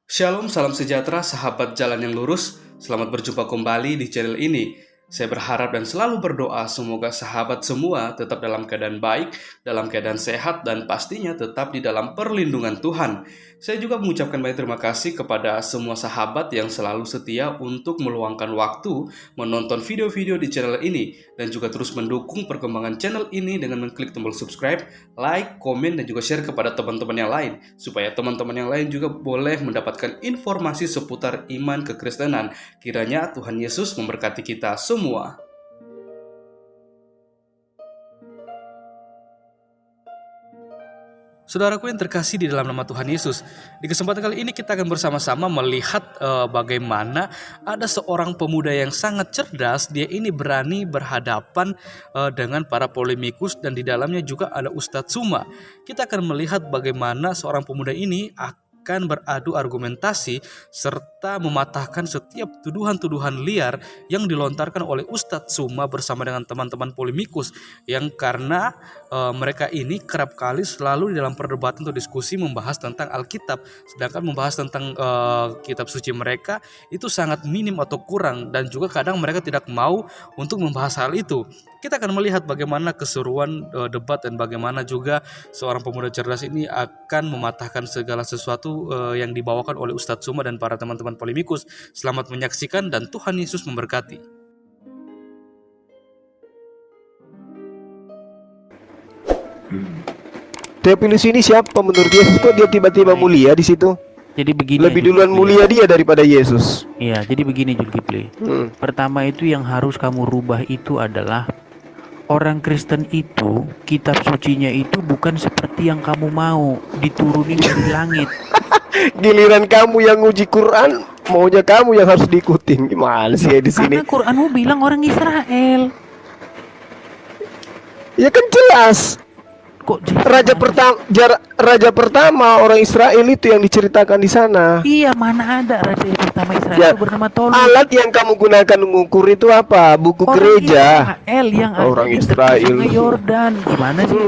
Shalom, salam sejahtera, sahabat jalan yang lurus. Selamat berjumpa kembali di channel ini. Saya berharap dan selalu berdoa semoga sahabat semua tetap dalam keadaan baik, dalam keadaan sehat, dan pastinya tetap di dalam perlindungan Tuhan. Saya juga mengucapkan banyak terima kasih kepada semua sahabat yang selalu setia untuk meluangkan waktu menonton video-video di channel ini dan juga terus mendukung perkembangan channel ini dengan mengklik tombol subscribe, like, komen, dan juga share kepada teman-teman yang lain supaya teman-teman yang lain juga boleh mendapatkan informasi seputar iman kekristenan. Kiranya Tuhan Yesus memberkati kita semua. Saudaraku yang terkasih di dalam nama Tuhan Yesus, di kesempatan kali ini kita akan bersama-sama melihat bagaimana ada seorang pemuda yang sangat cerdas. Dia ini berani berhadapan dengan para polemikus dan di dalamnya juga ada Ustadz Tsuma. Kita akan melihat bagaimana seorang pemuda ini akan beradu argumentasi serta mematahkan setiap tuduhan-tuduhan liar yang dilontarkan oleh Ustadz Tsuma bersama dengan teman-teman polemikus yang karena mereka ini kerap kali selalu di dalam perdebatan atau diskusi membahas tentang Alkitab, sedangkan membahas tentang kitab suci mereka itu sangat minim atau kurang dan juga kadang mereka tidak mau untuk membahas hal itu. Kita akan melihat bagaimana keseruan debat dan bagaimana juga seorang pemuda cerdas ini akan mematahkan segala sesuatu yang dibawakan oleh Ustadz Tsuma dan para teman-teman polemikus. Selamat menyaksikan dan Tuhan Yesus memberkati. Theophilus ini siapa menurut Yesus? Kok dia tiba-tiba mulia di situ? Jadi begini. Lebih duluan mulia dia daripada Yesus. Iya, jadi begini Julkipli. Pertama itu yang harus kamu rubah itu adalah orang Kristen itu kitab sucinya itu bukan seperti yang kamu mau diturunin dari langit. Giliran kamu yang uji Quran, maunya kamu yang harus diikutin. Gimana sih di sini? Karena Quranmu bilang orang Israel. Ya kan jelas. Kok raja pertama orang Israel itu yang diceritakan di sana. Iya, mana ada raja yang pertama Israel Ya, itu bernama Tolus. alat yang kamu gunakan mengukur itu apa? Buku Orang gereja. Israel yang Orang ada di Israel. tepi Sungai Yordan. Gimana sih?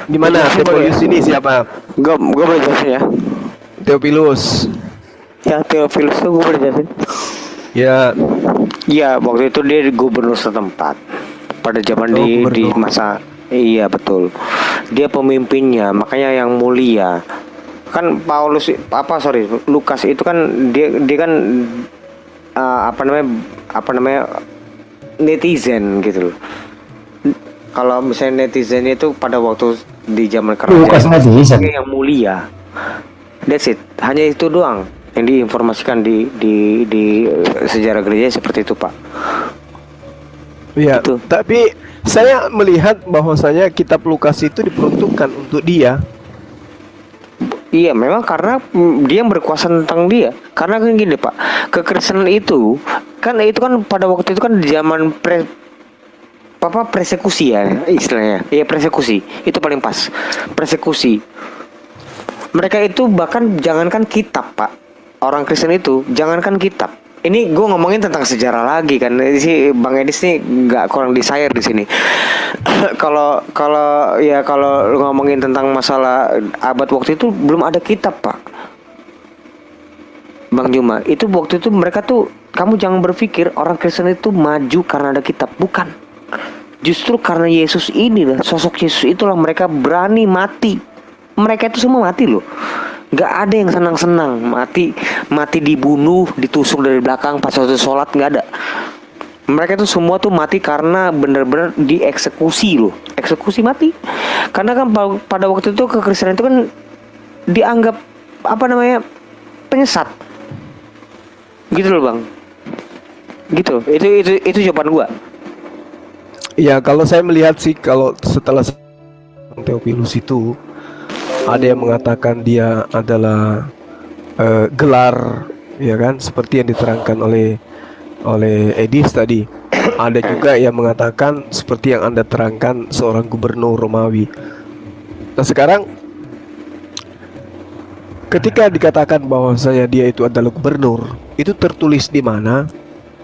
Gimana Theophilus ini siapa? Gue boleh jelasin ya. Theophilus. Ya Theophilus tuh gue boleh jelasin. Ya, Iya, waktu itu dia gubernur setempat pada zaman di masa, iya betul, dia pemimpinnya, makanya yang mulia kan Lukas itu kan dia kan apa namanya netizen gitu loh. Kalau misalnya netizen itu pada waktu di zaman kerajaan yang mulia, that's it, hanya itu doang yang diinformasikan di sejarah gereja seperti itu, Pak. iya. Gitu. Tapi saya melihat bahwasanya kitab Lukas itu diperuntukkan untuk dia. Iya, memang karena dia yang berkuasa tentang dia. Karena kan gini, Pak, kekristenan itu kan pada waktu itu kan di zaman persekusi ya istilahnya. Iya, persekusi. Itu paling pas. Persekusi. Mereka itu bahkan jangankan kitab, Pak. Orang Kristen itu jangankan kitab. Ini gue ngomongin tentang sejarah lagi kan. Ini sih Bang Edis nih nggak kurang desire di sini. Kalau lu ngomongin tentang masalah abad waktu itu belum ada kitab, Pak. Bang Juma, itu waktu itu mereka tuh, kamu jangan berpikir orang Kristen itu maju karena ada kitab, bukan. Justru karena Yesus inilah, sosok Yesus itulah mereka berani mati. Mereka itu semua mati loh. Gak ada yang senang-senang mati dibunuh, ditusuk dari belakang pas waktu sholat, gak ada. Mereka itu semua tuh mati karena benar-benar dieksekusi loh, eksekusi mati. Karena kan pada waktu itu kekristenan itu kan dianggap penyesat, gitu loh Bang. Gitu, itu jawaban gua. Ya, kalau saya melihat sih, kalau setelah Theophilus itu ada yang mengatakan dia adalah gelar, ya kan, seperti yang diterangkan oleh Edis tadi. Ada juga yang mengatakan seperti yang Anda terangkan, seorang gubernur Romawi. Nah sekarang ketika dikatakan bahwasanya dia itu adalah gubernur, itu tertulis di mana?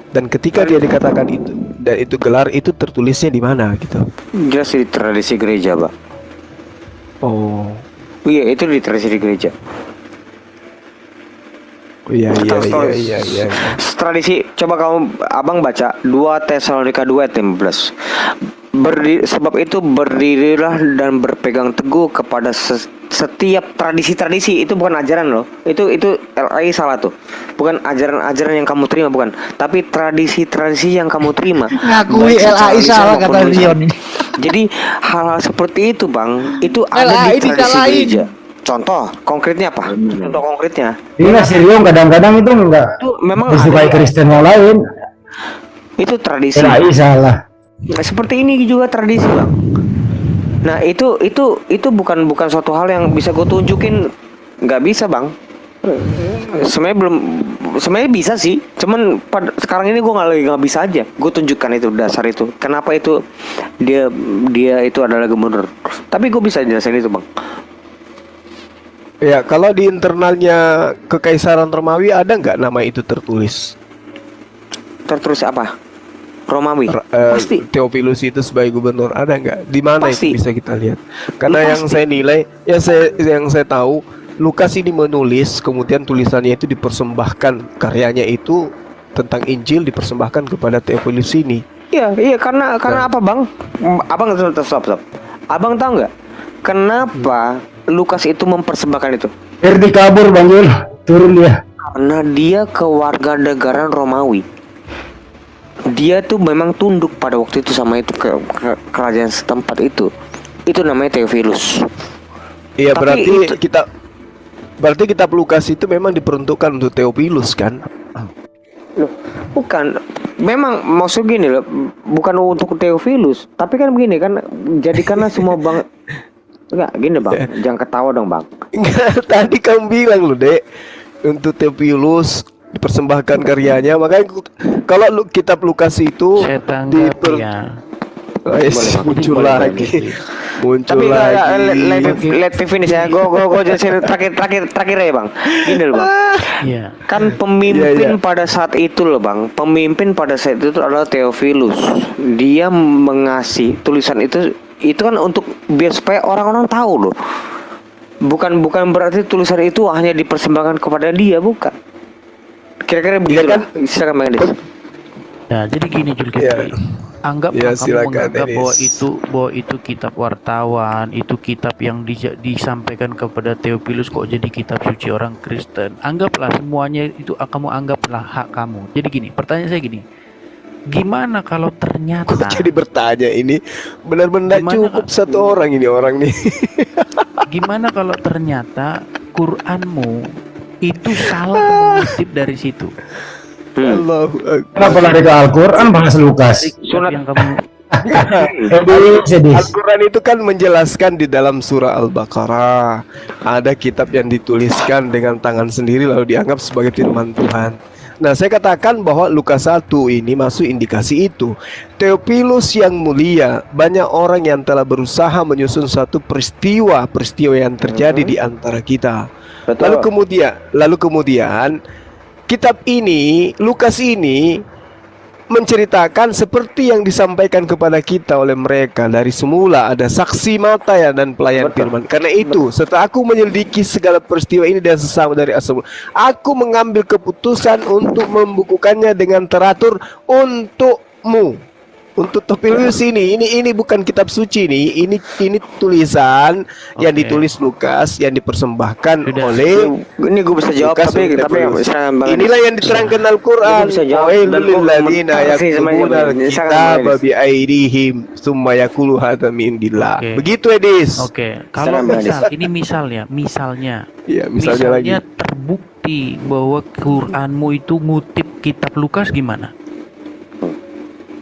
Dan ketika dia dikatakan itu dan itu gelar, itu tertulisnya di mana gitu? Jelas di tradisi gereja, Pak. Oh, Iya, itu di tradisi di gereja. Iya. Tradisi, coba kamu abang baca 2 Tesalonika 2 ayat 15. Sebab itu berdirilah dan berpegang teguh kepada setiap tradisi-tradisi. Itu bukan ajaran loh. Itu LAI salah tuh. Bukan ajaran-ajaran yang kamu terima, bukan. Tapi tradisi-tradisi yang kamu terima. Ngakui Baik secara LAI lisan salah maupun kata tulisan. Leon ini. Jadi hal-hal seperti itu bang, itu ada LAI di tradisi disalahin. gereja. Contoh konkretnya apa? Contoh konkretnya Iya serius kadang-kadang itu enggak itu memang disukai ada, Kristen yang lain. itu tradisi. LAI salah. Nah, seperti ini juga tradisi bang. Nah itu bukan suatu hal yang bisa gue tunjukin, nggak bisa bang. Sebenarnya bisa sih, cuman sekarang ini gue nggak bisa aja. Gue tunjukkan itu dasar itu. Kenapa itu dia itu adalah gubernur. Tapi gue bisa jelasin itu bang. Ya, kalau di internalnya Kekaisaran Romawi ada nggak nama itu tertulis? Tertulis apa? Romawi. Pasti. Theophilus itu sebagai gubernur ada nggak? Di mana Pasti. itu bisa kita lihat? Karena yang Pasti. saya nilai, yang saya tahu, Lukas ini menulis, kemudian tulisannya itu dipersembahkan, karyanya itu tentang Injil dipersembahkan kepada Theophilus ini. Iya karena apa bang? Abang stop. Abang tahu nggak? Kenapa Lukas itu mempersembahkan itu? Erdi kabur Bang Yul, turun dia. Karena dia kewarganegaraan Romawi. Dia tuh memang tunduk pada waktu itu sama itu ke kerajaan setempat itu. Itu namanya Theophilus. Iya, Tapi berarti kitab Lukas itu memang diperuntukkan untuk Theophilus kan? Loh, bukan. Memang maksud gini loh, bukan untuk Theophilus, tapi kan begini kan, jadikanlah semua bang. Enggak, gini bang, jangan ketawa dong bang. Enggak, tadi kamu bilang loh, Dek, untuk Theophilus dipersembahkan karyanya, makanya kalau kitab Lukas itu Saya tanggap ya. muncul Boleh. lagi. Muncul Tapi lagi. let me finish ya. Gue jelasin terakhir ya bang. Gini loh bang. Iya. Kan pemimpin Iya. pada saat itu loh bang. Pemimpin pada saat itu adalah Theophilus. Dia mengasih tulisan itu kan untuk biar supaya orang-orang tahu loh. Bukan berarti tulisan itu hanya dipersembahkan kepada dia, bukan. Kira-kira begitu kan? Silakan bang Des. Nah, jadi gini Julkipli. Iya. Anggaplah Ya, kamu silakan, menganggap Dennis. bahwa itu kitab wartawan, itu kitab yang disampaikan kepada Theophilus kok jadi kitab suci orang Kristen. Anggaplah semuanya itu kamu anggaplah hak kamu. Jadi gini, pertanyaan saya gini. Gimana kalau ternyata Kok jadi bertanya ini benar-benar Gimana, cukup Kak? satu orang ini orang nih. gimana kalau ternyata Quranmu itu salah mengutip dari situ? Allahu Akbar. Kenapa lari ke Al-Quran bahas Lukas? Kitab yang kamu Sedih. Al-Quran itu kan menjelaskan di dalam surah Al-Baqarah. Ada kitab yang dituliskan dengan tangan sendiri lalu dianggap sebagai firman Tuhan. Nah, saya katakan bahwa Lukas 1 ini masuk indikasi itu. Theophilus yang mulia, banyak orang yang telah berusaha menyusun satu peristiwa yang terjadi di antara kita. Betul. Lalu kemudian kitab ini, Lukas ini menceritakan seperti yang disampaikan kepada kita oleh mereka dari semula, ada saksi mata ya dan pelayan firman. Karena itu, setelah aku menyelidiki segala peristiwa ini dan sesama dari asal, aku mengambil keputusan untuk membukukannya dengan teratur untukmu. Untuk Theophilus ini bukan kitab suci nih, ini tulisan yang Oke. ditulis Lukas yang dipersembahkan Sudah. oleh Ini gue bisa jawab Lukas tapi Theophilus. sekarang bang. Inilah yang diterangkan Al-Quran. Itu bisa jawab, dan Wailul gua lilladzina mengerti semuanya. yaktubuna Silakan, al-kitaba Bang bi aydihim tsumma yaqulu hadza min indillah. Oke. Begitu Edis. Oke, kalau Sekarang, Bang ini misalnya Ya, misalnya lagi. terbukti bahwa Quranmu itu ngutip kitab Lukas gimana?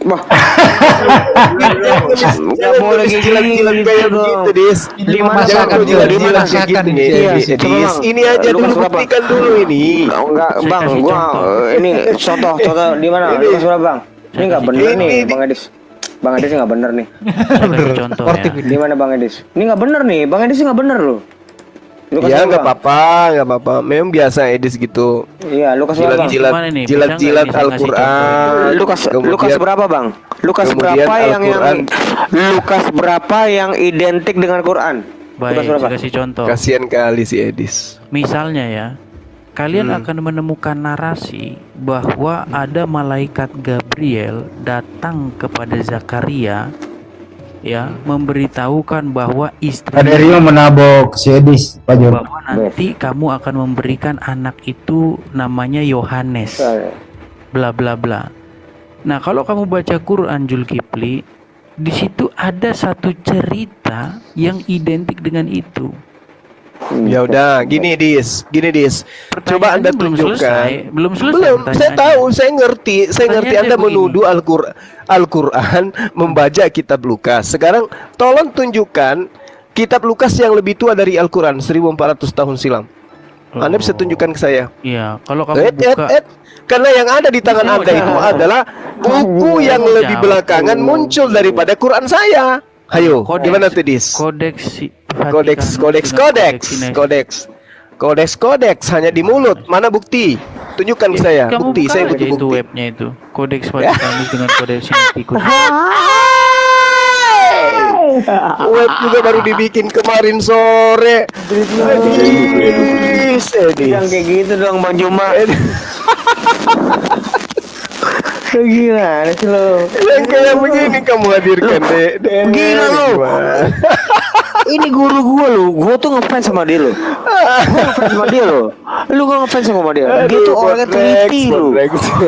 Wah, Jangan boleh nulis gini, jilat-jilat gitu kayak dong. begitu, Dis. Ini Jangan memaksakan, nulis jilat-jilat kayak memaksakan gitu ini. nih, Iya, Edis. coba, Bang. Ini aja Lukas dulu berapa? buktikan dulu ini. enggak Saya bang, kasih gua contoh. ini contoh di mana? Ini. Lukas berapa bang? Ini nggak bener Ini nih, di- bang Edis. Bang Edis nggak bener nih. Saya kasih contoh ya. Di mana bang Edis? Ini nggak bener nih, bang Edis nggak bener loh. Lukas Ya berapa, nggak Bang? apa-apa. Memang biasa Edis gitu. Iya, Lukas berapa bang? Gimana nih? Jilat-jilat Bisa nggak ngasih Al-Quran. Lukas Kemudian- berapa bang? Lukas kemudian berapa yang Al-Quran. Lukas berapa yang identik dengan Quran? Baik, Berapa? saya kasih contoh. Kasihan kali si Edis. Misalnya ya, kalian akan menemukan narasi bahwa ada malaikat Gabriel datang kepada Zakaria, ya, memberitahukan bahwa Ada istri Rio menabok si Edis, Pak Jul. bahwa nanti kamu akan memberikan anak itu namanya Yohanes, bla bla bla. Nah, kalau kamu baca Quran Zulkifli, di situ ada satu cerita yang identik dengan itu. Ya udah, gini Dis. Coba Anda Pertanyaannya belum tunjukkan. selesai, belum selesai Belum, saya pertanyaannya. tahu, saya ngerti Pertanyaannya Anda begini. menuduh Al-Quran membaca kitab Lukas. Sekarang tolong tunjukkan kitab Lukas yang lebih tua dari Al-Quran 1400 tahun silam. Anda bisa tunjukkan ke saya. Iya, kalau kamu buka Karena yang ada di tangan Saya mau Anda jawab. itu adalah buku yang mau lebih jawab. belakangan muncul daripada Quran saya. Ayo, gimana tuh Dis? Kodeks hanya di mulut. Mana bukti? Tunjukkan ke saya. Kamu Bukti, buka saya aja butuh itu bukti. webnya itu. Kodeks Vatikanus dengan kodeks Sinaiticus. Web juga baru dibikin kemarin sore. Yang kayak gitu dong Bang Juma. Gila sih lo. Yang kayak begini kamu hadirkan, Dek. Gila lu. Ini guru gua lo. Gua tuh ngefans sama dia lo. Gua ngefans sama dia lo. Lu gua ngefans sama dia. Dia tuh orangnya teliti lo.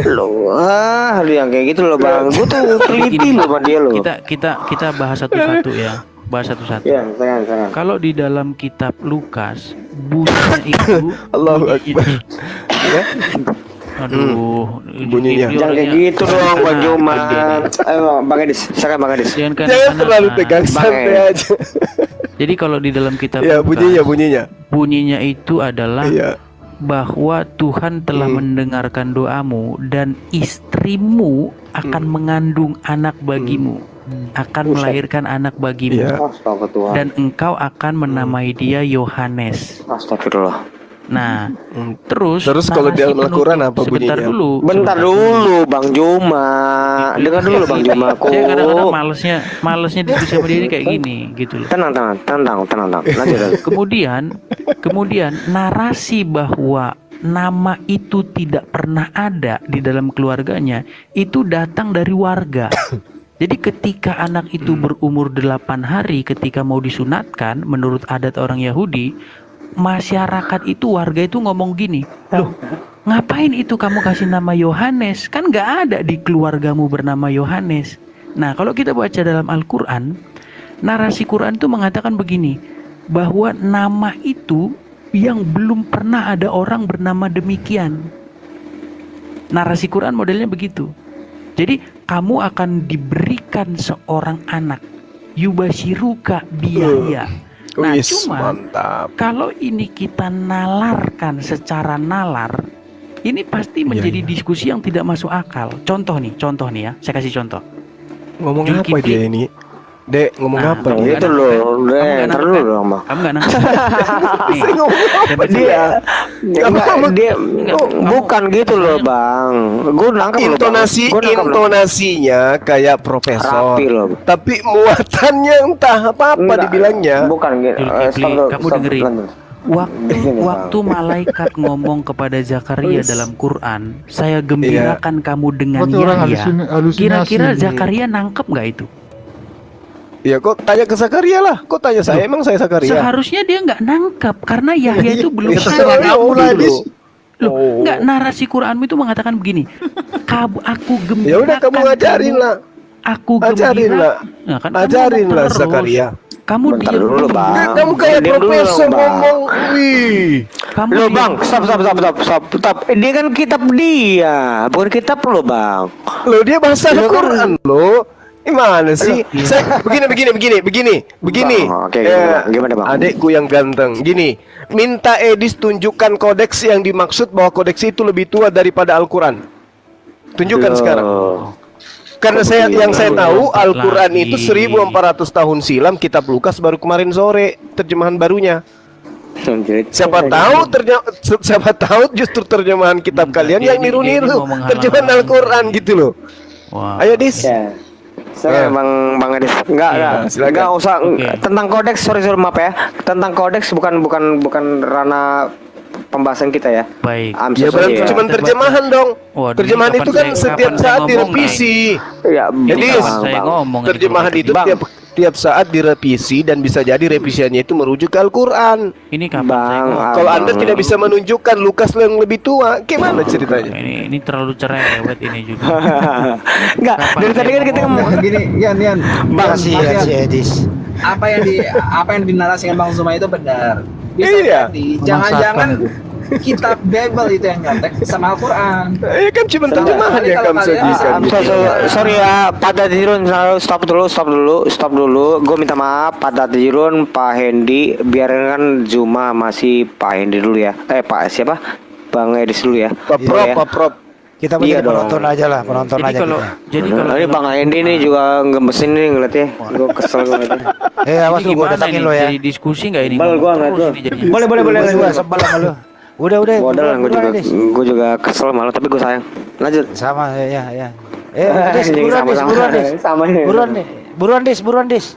Lu lu yang kayak gitu lo Bang. Gua tuh teliti lo sama dia lo. Kita bahas satu-satu ya. Bahas satu-satu. Iya, sekarang. Kalau di dalam kitab Lukas, bunyinya itu Allahu Akbar. aduh, Bunyinya. Zulkifli Jangan kayak orangnya gitu dong Bang Juma. gede. Ayo Bang Edis, silakan Bang Edis. Jangan Jangan kadang-kadang, terlalu nah, tegang, santai Bang, aja. Jadi kalau di dalam kitab Ya, Lukas, bunyinya. itu adalah Iya. bahwa Tuhan telah mendengarkan doamu dan istrimu akan mengandung anak bagimu, akan melahirkan anak bagimu, Iya. Astaga Tuhan. dan engkau akan menamai dia Yohanes. Astagfirullah. Nah, terus kalau di narasi dalam Al-Quran apa sebentar bunyinya? dulu. Bentar sebentar dulu Bang Juma. Dengar dulu Bang Juma. Saya kadang-kadang malesnya diskusi sama dia ini kayak gini gitu loh. Tenang. Lanjut. Kemudian narasi bahwa nama itu tidak pernah ada di dalam keluarganya itu datang dari warga. Jadi ketika anak itu berumur 8 hari ketika mau disunatkan menurut adat orang Yahudi, masyarakat itu, warga itu ngomong gini, loh ngapain itu kamu kasih nama Yohanes? Kan nggak ada di keluargamu bernama Yohanes. Nah kalau kita baca dalam Al-Quran, narasi Quran itu mengatakan begini, bahwa nama itu yang belum pernah ada orang bernama demikian. Narasi Quran modelnya begitu. Jadi kamu akan diberikan seorang anak, yubashiruka biaya. Nah Wis, cuma mantap. kalau ini kita nalarkan secara nalar, ini pasti menjadi diskusi yang tidak masuk akal. Contoh nih ya, saya kasih contoh. Ngomong apa Zulkifli. dia ini? Dek, ngomong Nah, apa kamu dia? Itu loh. Ntar dulu dong Bang. Kamu nggak nangkep? Nih, Saya ngomong apa saya baca- dia? Dia bukan gitu loh Bang. Gue nangkep loh, Bang. Gua nangkep loh. Intonasinya kayak profesor. Rapi loh. Tapi muatannya entah apa Enggak, dibilangnya. Bukan gitu. Zulkifli, kamu dengerin. lanjut. Waktu malaikat ngomong kepada Zakaria dalam Quran, saya gembirakan kamu dengan Yahya. Kira-kira Zakaria nangkep nggak itu? Ya kok tanya ke Zakaria lah. Kok tanya saya? Emang saya Zakaria? Seharusnya dia nggak nangkep karena Yahya itu belum Ya, ada. terserah kamu lah, Gitu Dis. loh. Loh, nggak, narasi Quranmu itu mengatakan begini. Aku gembirakan. Ya udah kamu ngajarin lah. Aku Ajarin gembira. lah. Nah, kan kamu Ajarin ngomong lah terus. Zakaria. Kamu Bentar diam dulu, Bang. Kamu kayak diam dulu profesor dong, Bang. ngomong. Wih. Kamu Loh diam. Bang, stop. Dia kan kitab dia, bukan kitab lo Bang. Loh dia bahasa Loh, Al-Quran loh. Gimana sih? Iya. Saya begini. Bang, oke, gimana, Bang? Adekku yang ganteng. Gini, minta Edis tunjukkan kodeks yang dimaksud bahwa kodeks itu lebih tua daripada Al-Quran. Tunjukkan Loh. sekarang. Karena saya tahu Al-Quran itu 1400 tahun silam, kitab Lukas baru kemarin sore terjemahan barunya. Siapa tahu justru terjemahan kitab Enggak, kalian dia yang ini niru-niru ngomong terjemahan hal-hal Al-Quran gitu loh. Wah. Ayo Dis. Ya. Saya Bang Adis. Enggak, silakan. enggak usah Oke. tentang kodeks, sorry maaf ya. Tentang kodeks bukan ranah pembahasan kita ya. Baik. I'm Ya so sorry berarti ya. cuma terjemahan dong. Waduh, Terjemahan kapan itu kan saya- setiap kapan saya saat ngomong, direvisi. Ya, Jadi kapan saya ngomong ini terjemahan kalau itu Bang. tiap saat direvisi dan bisa jadi revisiannya itu merujuk ke Al-Qur'an. ini kapan Bang, saya ngomong? Kalau Bang. Anda tidak bisa menunjukkan Lukas yang lebih tua, gimana ceritanya? Ini terlalu cerewet ini juga. Enggak, Kapan dari tadi saya kan kita ngomong? ngomong Gini, Yan, Bang, Yan, Kasihan Yan. si Edis. apa yang dinarasikan Bang Zuma itu benar. Bisa Iya. jadi, jangan-jangan kitab Bible itu yang nyontek sama Al-Quran. Ya kan cuma terjemahan Kali yang kalau kamu kalian sajikan. bisa- sorry ya, Pak Dadirun, stop dulu. Gue minta maaf, Pak Dadirun, Pak Hendy, biarkan Zuma masih Pak Hendy dulu ya. Pak siapa? Bang Edis dulu ya. Pak Prop, Iya ya. Pak Prop. Kita Iya menjadi dong. penonton aja lah, penonton Jadi aja kalau kita. jadi kalau Ini Bang Hendy nih juga ngemesin nih ngeliatnya. Gue kesel gue ngeliatnya. Awas ini lu, gua gimana datangin ini? lo ya. Jadi diskusi nggak ini? Bal, Ngomong gua terus nggak tahu. ini jadinya. Boleh. Gua juga sebel sama lu. Udah. Modal buruan, gue Edis. juga kesel malu tapi gue sayang. Lanjut. Sama ya. Des, Ini buruan Des, sama-sama. buruan Des. Sama nih. Buruan Des.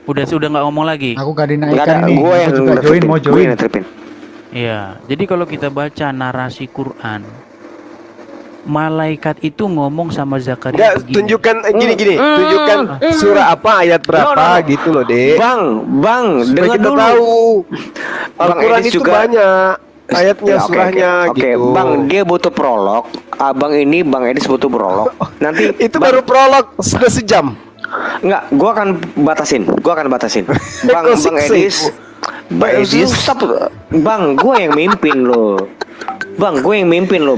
Udah nggak ngomong lagi. Aku gak Enggak dinaikkan ada, ini. gue yang Aku juga join, mau Gue join. yang tripin. Iya. Jadi kalau kita baca narasi Quran, malaikat itu ngomong sama Zakaria Enggak, begini. tunjukkan gini. Tunjukkan surah apa, ayat berapa No. gitu loh, Dek. Bang, Supaya dengar kita dulu. tahu. Bang Al-Quran Edis itu juga- banyak ayatnya, Ya, oke, surahnya oke. gitu. Bang, dia butuh prolog. Bang Edis butuh prolog. Nanti Itu Bang, baru prolog sudah sejam. enggak, gua akan batasin. Bang Kok Edis. Bang Edis, stop. Bang, gua yang mimpin lo.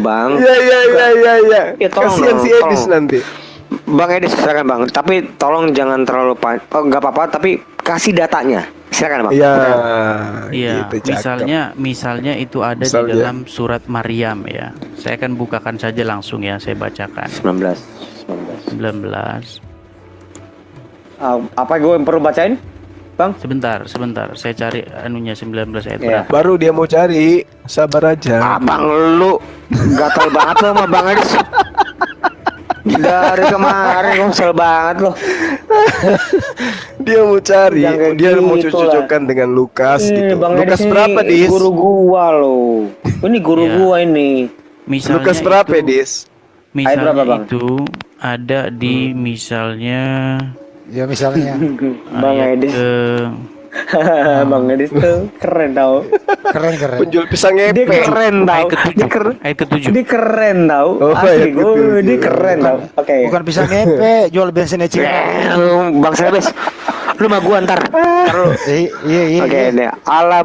Bang. Iya. Ya, tolong Kasihan dong, si Edis tolong. nanti. Bang Edis silakan Bang, tapi tolong jangan terlalu enggak apa-apa, tapi kasih datanya. Silakan Bang. Iya. Iya, gitu, cakep. misalnya itu ada di Misalnya. dalam surat Maryam ya. Saya akan bukakan saja langsung ya, saya bacakan. 19. 19. Apa gue yang perlu bacain? Bang? Sebentar, saya cari anunya 19 ayat Iya. berapa. Baru dia mau cari, sabar aja. Abang lu gatal banget lo sama Bang Edis. Dari kemarin gue kesel banget loh. Dia mau cari, Jangan kayak dia mau gitu cocok-cocokan dengan Lukas gitu. Bang Lukas Edis ini berapa, Dis? guru gua loh. Ini guru Iya. gua ini. Misalnya Lukas berapa, itu, Dis? Misalnya berapa, Bang? itu ada di misalnya Ya misalnya. Bang ayat Edis. ke Bang Edis tuh keren tau. Keren. Penjual pisang Dia ngepek. keren tau. ayat ke-7. Ayat ke-7. Dia keren tau. Oh, Asli ayat gue ke-7. dia keren tau. Oke. Bukan pisang ngepe, jual bensin ecing. Bang Sebes. Lu mah gua ntar. Ntar lu. Iya. Oke, nih. Allah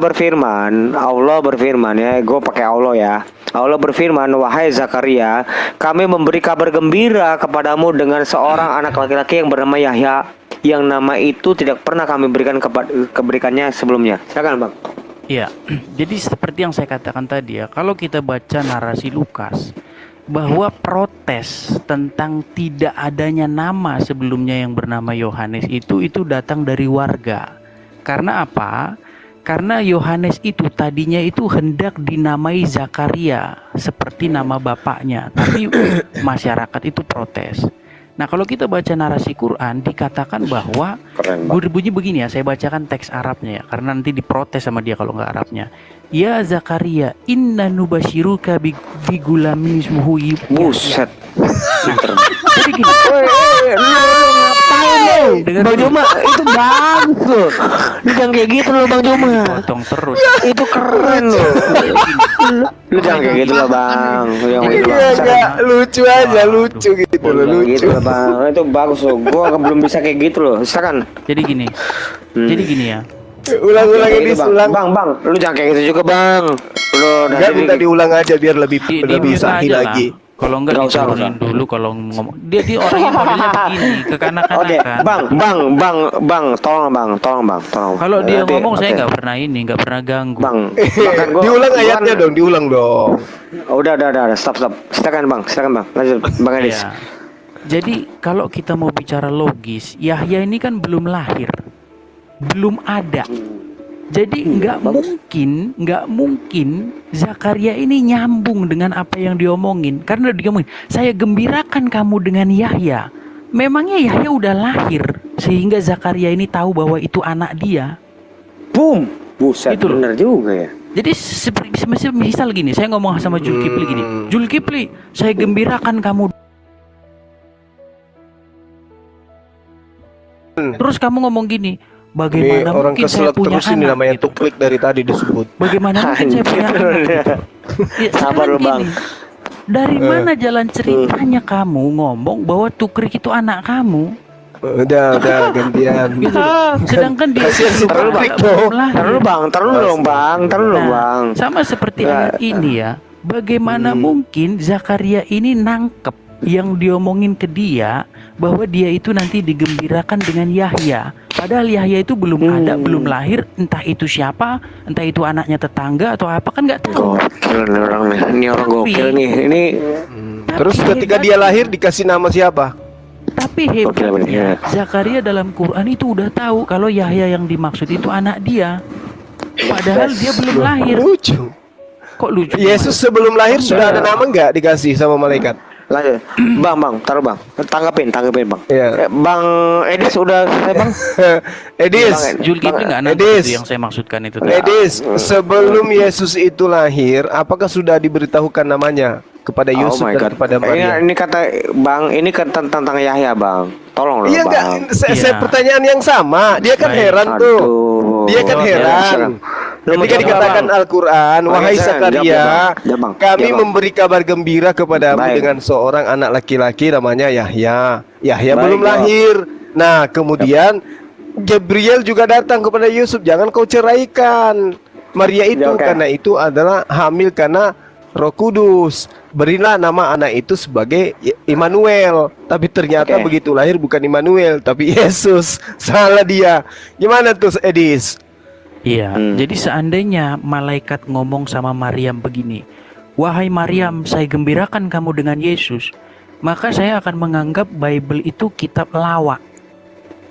berfirman ya, gue pakai Allah ya. Allah berfirman, wahai Zakaria, kami memberi kabar gembira kepadamu dengan seorang anak laki-laki yang bernama Yahya, yang nama itu tidak pernah kami keberikannya sebelumnya. Silakan Bang. Iya, jadi seperti yang saya katakan tadi ya, kalau kita baca narasi Lukas bahwa protes tentang tidak adanya nama sebelumnya yang bernama Yohanes itu datang dari warga. Karena apa? Karena Yohanes itu tadinya itu hendak dinamai Zakaria seperti nama bapaknya, tapi masyarakat itu protes. Nah, kalau kita baca narasi Quran dikatakan bahwa Keren Bang. berbunyi begini ya, saya bacakan teks Arabnya ya, karena nanti diprotes sama dia kalau nggak Arabnya. Ya Zakaria, inna nubashiruka bigulamin ismuhu Yahya. Buset. Jadi gini, Ngapain lo? Dengar Bang dulu. Juma, itu bagus loh. Lu jangan kayak gitu loh Bang Juma. potong terus. Itu keren loh. Lu jangan kayak gitu lah Bang. Lu jangan kayak gitu Iya, Bang. enggak lucu aja, lucu gitu loh, Jangan lucu. gitu lah Bang. Itu bagus loh. Gua belum bisa kayak gitu loh. Silakan. Jadi gini ya. Ulang-ulang Kayak ini, gitu, ulang. Bang. Lu jangan kayak gitu juga Bang. Lu Enggak, minta diulang aja biar lebih Di lebih mute sahih aja lah. lagi. Kalau enggak Nggak usah, diturunin nggak usah. dulu kalau ngomong. Dia orangnya modelnya begini, Oke, kekanak-kanakan. Bang, tolong Bang. Kalau dia Nanti, ngomong saya oke. nggak pernah nggak pernah ganggu. Bang, bahkan gua- Diulang gua ayatnya kan- dong, diulang dong. Udah, stop. Silakan Bang. Lanjut Bang Edis. Iya. Jadi kalau kita mau bicara logis, Yahya ini kan belum lahir, belum ada. Jadi nggak mungkin Zakaria ini nyambung dengan apa yang diomongin. Karena diomongin, saya gembirakan kamu dengan Yahya. Memangnya Yahya udah lahir sehingga Zakaria ini tahu bahwa itu anak dia. Boom. Buset, Gitu loh. bener juga ya. Jadi seperti misal gini, saya ngomong sama Zulkifli gini, Zulkifli, saya gembirakan kamu. Terus kamu ngomong gini, Ini bagaimana orang mungkin saya keselak punya terus ini anak? namanya Gitu. tuklik dari tadi disebut. Bagaimana mungkin saya punya Anjir. anak? Gitu. Ya, Sabar sekarang lu, Bang. gini, dari mana jalan ceritanya kamu ngomong bahwa Tukrik itu anak kamu? Udah gantian. Gitu loh. Sedangkan dia Kasihan si Taruh, Bang. belum lahir. Taruh dong, taruh dong, Nah, Bang. sama seperti Ya. ayat ini ya. Bagaimana mungkin Zakaria ini nangkep yang diomongin ke dia bahwa dia itu nanti digembirakan dengan Yahya. Padahal Yahya itu belum ada, belum lahir. Entah itu siapa, entah itu anaknya tetangga atau apa, kan nggak tahu. Gokil nih orang nih. Ini orang Tapi- gokil nih. Ini Terus ketika dia lahir dikasih nama siapa? Tapi Oke, hebatnya benar. Zakaria dalam Quran itu udah tahu kalau Yahya yang dimaksud itu anak dia. Padahal dia belum lahir. Lucu. Kok lucu? Yesus sebelum lahir sudah ada nama nggak dikasih sama malaikat? lanjut. Bang, taruh Bang. Tanggapin Bang. Iya. Bang Edis udah selesai Bang. Edis, Bang, Zulkifli nggak nangkep Edis. itu yang saya maksudkan itu tadi. Edis, sebelum Yesus itu lahir, apakah sudah diberitahukan namanya kepada Oh Yusuf my dan god. kepada Maria? Ini kata Bang, ini kan tentang Yahya Bang. Tolong loh Iya Bang. enggak, saya Iya. pertanyaan yang sama. Dia kan Baik. heran tuh. Aduh. Dia kan Jawab, heran. Lu mau Ketika jawab, dikatakan Bang? Al-Quran, wahai Bang, Zakaria, jawab, Bang. kami Jawab, Bang. memberi kabar gembira kepadamu Baik. dengan seorang anak laki-laki namanya Yahya. Yahya Baik, belum jawab. lahir. Nah, kemudian Gabriel juga datang kepada Yusuf, jangan kau ceraikan Maria itu, Ya, oke. karena itu adalah hamil karena Roh Kudus. Berilah nama anak itu sebagai Immanuel. Tapi ternyata Oke. begitu lahir bukan Immanuel, tapi Yesus. Salah dia. Gimana tuh, Edis? Iya, Hmm. jadi seandainya malaikat ngomong sama Maryam begini, wahai Maryam, saya gembirakan kamu dengan Yesus, maka saya akan menganggap Bible itu kitab lawak.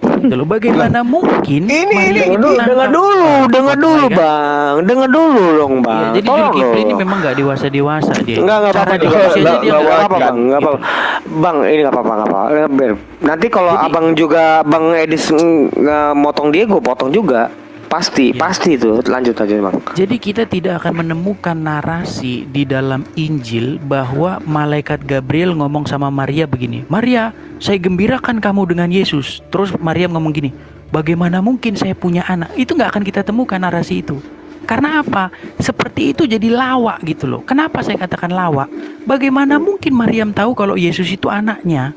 Gitu loh. Bagaimana mungkin Maryam itu Dengar dulu Malaikat? Bang. Dengar dulu dong Iya, Bang. jadi Tolong Zulkifli ini loh. memang nggak dewasa dia. Enggak apa-apa Cara juga. diskusi aja dia Enggak nggak apa-apa Bang, enggak gitu. apa-apa. Bang, ini enggak apa-apa. Nanti kalau Jadi- Abang juga Bang Edis motong dia, gue potong juga. Pasti, Iya. pasti itu. Lanjut aja Bang. Jadi kita tidak akan menemukan narasi di dalam Injil bahwa malaikat Gabriel ngomong sama Maria begini, Maria, saya gembirakan kamu dengan Yesus. Terus Maria ngomong gini, bagaimana mungkin saya punya anak? Itu nggak akan kita temukan narasi itu. Karena apa? Seperti itu jadi lawak gitu loh. Kenapa saya katakan lawak? Bagaimana mungkin Maryam tahu kalau Yesus itu anaknya?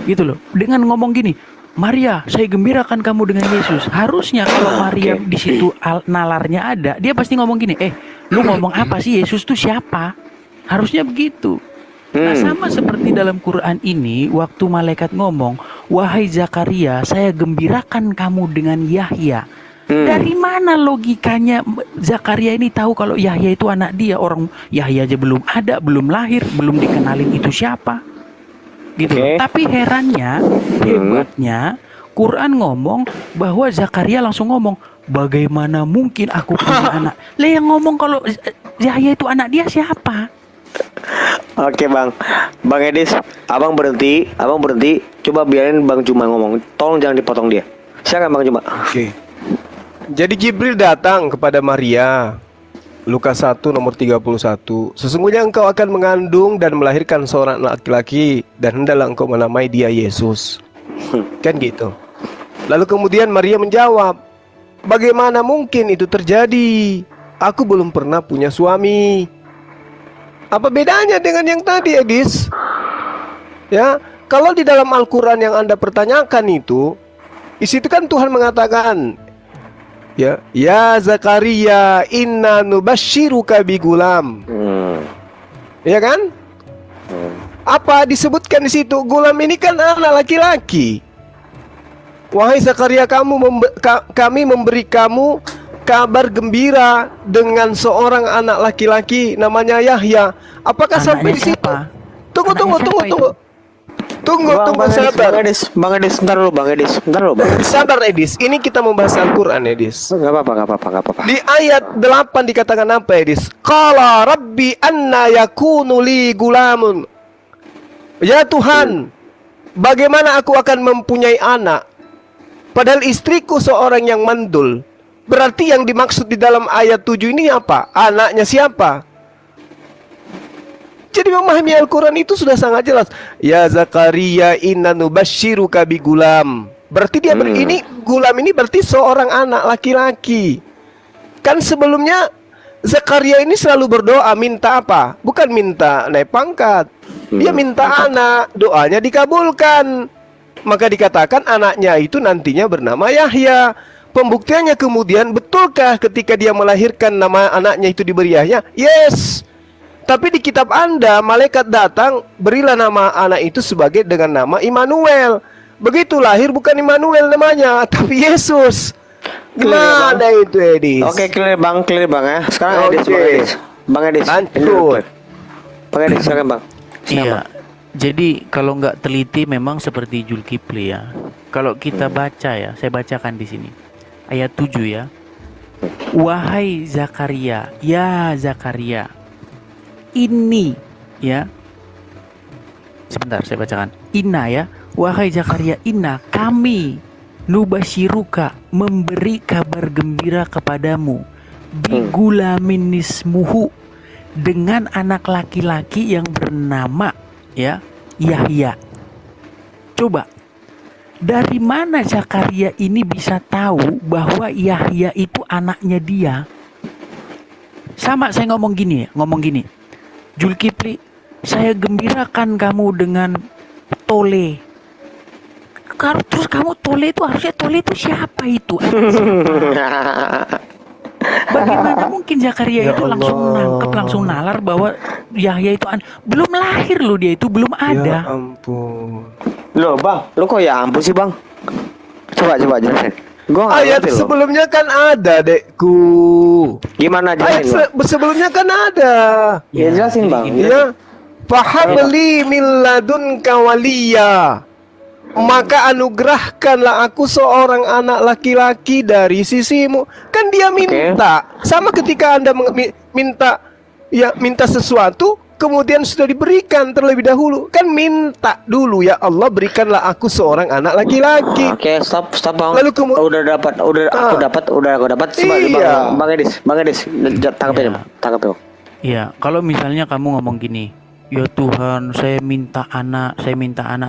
Gitu loh. Dengan ngomong gini, Maria, saya gembirakan kamu dengan Yesus. Harusnya kalau Maria di situ nalarnya ada, dia pasti ngomong gini, lu ngomong apa sih? Yesus tuh siapa? Harusnya begitu. Nah, sama seperti dalam Quran ini, waktu malaikat ngomong, wahai Zakaria, saya gembirakan kamu dengan Yahya. Dari mana logikanya Zakaria ini tahu kalau Yahya itu anak dia? Orang Yahya aja belum ada, belum lahir, belum dikenalin itu siapa. Gitu. Oke. Tapi herannya, hebatnya, Quran ngomong bahwa Zakaria langsung ngomong, bagaimana mungkin aku punya anak? Lah yang ngomong kalau Yahya itu anak dia siapa? Oke Bang. Bang Edis, Abang berhenti. Coba biarin Bang Juma ngomong. Tolong jangan dipotong dia. Silakan Bang Juma. Oke. Jadi Jibril datang kepada Maria. Lukas 1 nomor 31. Sesungguhnya engkau akan mengandung dan melahirkan seorang laki-laki, dan hendaklah engkau menamai dia Yesus. Kan gitu. Lalu kemudian Maria menjawab, bagaimana mungkin itu terjadi? Aku belum pernah punya suami. Apa bedanya dengan yang tadi, Edis? Ya, kalau di dalam Al-Quran yang Anda pertanyakan itu, di situ kan Tuhan mengatakan, ya Zakaria, inna nubashiruka bigulam. Ya kan? Apa disebutkan di situ? Gulam ini kan anak laki-laki. Wahai Zakaria, kami memberi kamu kabar gembira dengan seorang anak laki-laki namanya Yahya. Apakah sampai Anaknya di situ? siapa? Tunggu. Anaknya siapa itu? Tunggu, sabar. Bang Edis, bentar dulu, Bang Edis. Sabar Edis, ini kita membahas Al-Quran Edis. Gak apa-apa. Di ayat 8 dikatakan apa Edis? Qala rabbi anna yakunu li gulamun. Ya Tuhan, bagaimana aku akan mempunyai anak? Padahal istriku seorang yang mandul. Berarti yang dimaksud di dalam ayat 7 ini apa? Anaknya siapa? Jadi memahami Al-Quran itu sudah sangat jelas. Ya Zakaria inna nubashiruka bi gulam. Berarti dia ini gulam ini berarti seorang anak laki-laki. Kan sebelumnya Zakaria ini selalu berdoa minta apa? Bukan minta naik pangkat. Dia minta anak, doanya dikabulkan. Maka dikatakan anaknya itu nantinya bernama Yahya. Pembuktiannya kemudian, betulkah ketika dia melahirkan nama anaknya itu diberi Yahya? Yes. Tapi di kitab Anda, malaikat datang, berilah nama anak itu sebagai dengan nama Immanuel. Begitu lahir bukan Immanuel namanya, tapi Yesus. Gimana itu Edis? Oke, clear bang ya. Sekarang Bang Edis. Lanjut. Bang Edis, silakan Bang. Iya. Jadi kalau nggak teliti memang seperti Zulkifli ya. Kalau kita baca ya, saya bacakan di sini. Ayat 7 ya. Wahai Zakaria, ya Zakaria. Ini ya. Sebentar saya bacakan. Inna ya. Wahai Zakaria, inna kami nubashiruka memberi kabar gembira kepadamu bigulamin ismuhu dengan anak laki-laki yang bernama ya Yahya. Coba dari mana Zakaria ini bisa tahu bahwa Yahya itu anaknya dia? Sama saya ngomong gini. Zulkifli, saya gembirakan kamu dengan Tole. Terus kamu Tole itu harusnya Tole itu siapa itu? Bagaimana mungkin Zakaria itu langsung nangkep, langsung nalar bahwa Yahya itu belum lahir loh, dia itu belum ada. Ya ampun. Loh Bang, lu kok ya ampun sih Bang? Coba jelasin. Ayat sebelumnya kan ada dekku. Gimana Ayat jelasin? sebelumnya kan ada. Ya jelasin Bang. Ya. Fahabli min ladunka waliya. Maka anugerahkanlah aku seorang anak laki-laki dari sisimu. Kan dia minta. Sama ketika Anda minta sesuatu, kemudian sudah diberikan terlebih dahulu. Kan minta dulu, ya Allah berikanlah aku seorang anak laki-laki. Oke, stop Bang. Lalu kemudian aku dapat. Iya. Bang Edis, tangkapin. Iya, kalau misalnya kamu ngomong gini, ya Tuhan, saya minta anak.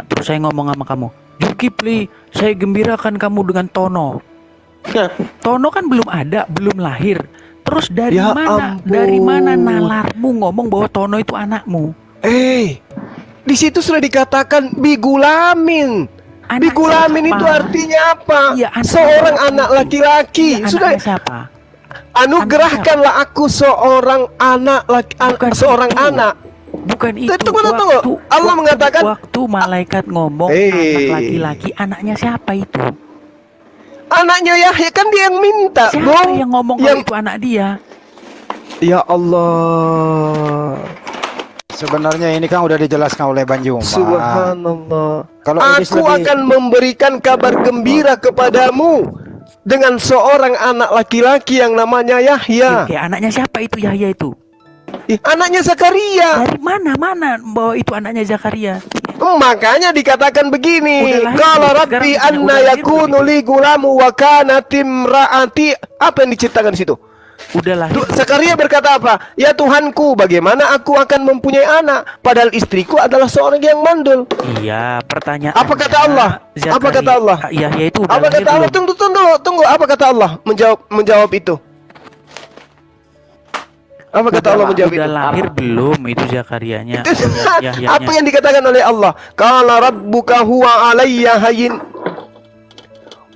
Terus saya ngomong sama kamu, Zulkifli, saya gembirakan kamu dengan Tono. Tono kan belum ada, belum lahir. Terus dari Ya mana? ampun. Dari mana nalarmu ngomong bahwa Tono itu anakmu? Di situ sudah dikatakan bigulamin. Anak Bigulamin siapa? itu artinya apa? Iya, anak Seorang siapa? anak laki-laki. Iya, Sudah anaknya siapa? anugerahkanlah aku seorang anak Bukan seorang itu. anak. Bukan itu. Tunggu. Allah mengatakan waktu malaikat ngomong anak laki-laki, anaknya siapa itu? anaknya Yahya, kan dia yang minta. Siapa yang ngomong kalau itu anak dia? Ya Allah. Sebenarnya ini kan udah dijelaskan oleh Banjuma. Subhanallah. Kalau Edis Aku lebih- akan memberikan kabar gembira kepadamu dengan seorang anak laki-laki yang namanya Yahya. Oke, anaknya siapa itu Yahya itu? Anaknya Zakaria. Dari mana bahwa itu anaknya Zakaria? Makanya dikatakan begini, Udah lahir qala belum? rabbi Sekarang anna udah lahir yakunu belum? li gulamu wa kanat imraati. Apa yang diceritakan di situ? Udah lahir. Zakaria berkata apa? Ya Tuhanku, bagaimana aku akan mempunyai anak padahal istriku adalah seorang yang mandul? Iya, pertanyaan. Apa kata Allah? Apa kata Allah? Yahya itu udah Apa lahir kata Allah? belum? Tunggu. Apa kata Allah menjawab itu? Apa kata Allah menjawab Udah itu? lahir belum itu Zakarianya? Yahyanya. Apa yang dikatakan oleh Allah? Qala rabbuka huwa alayya hayyin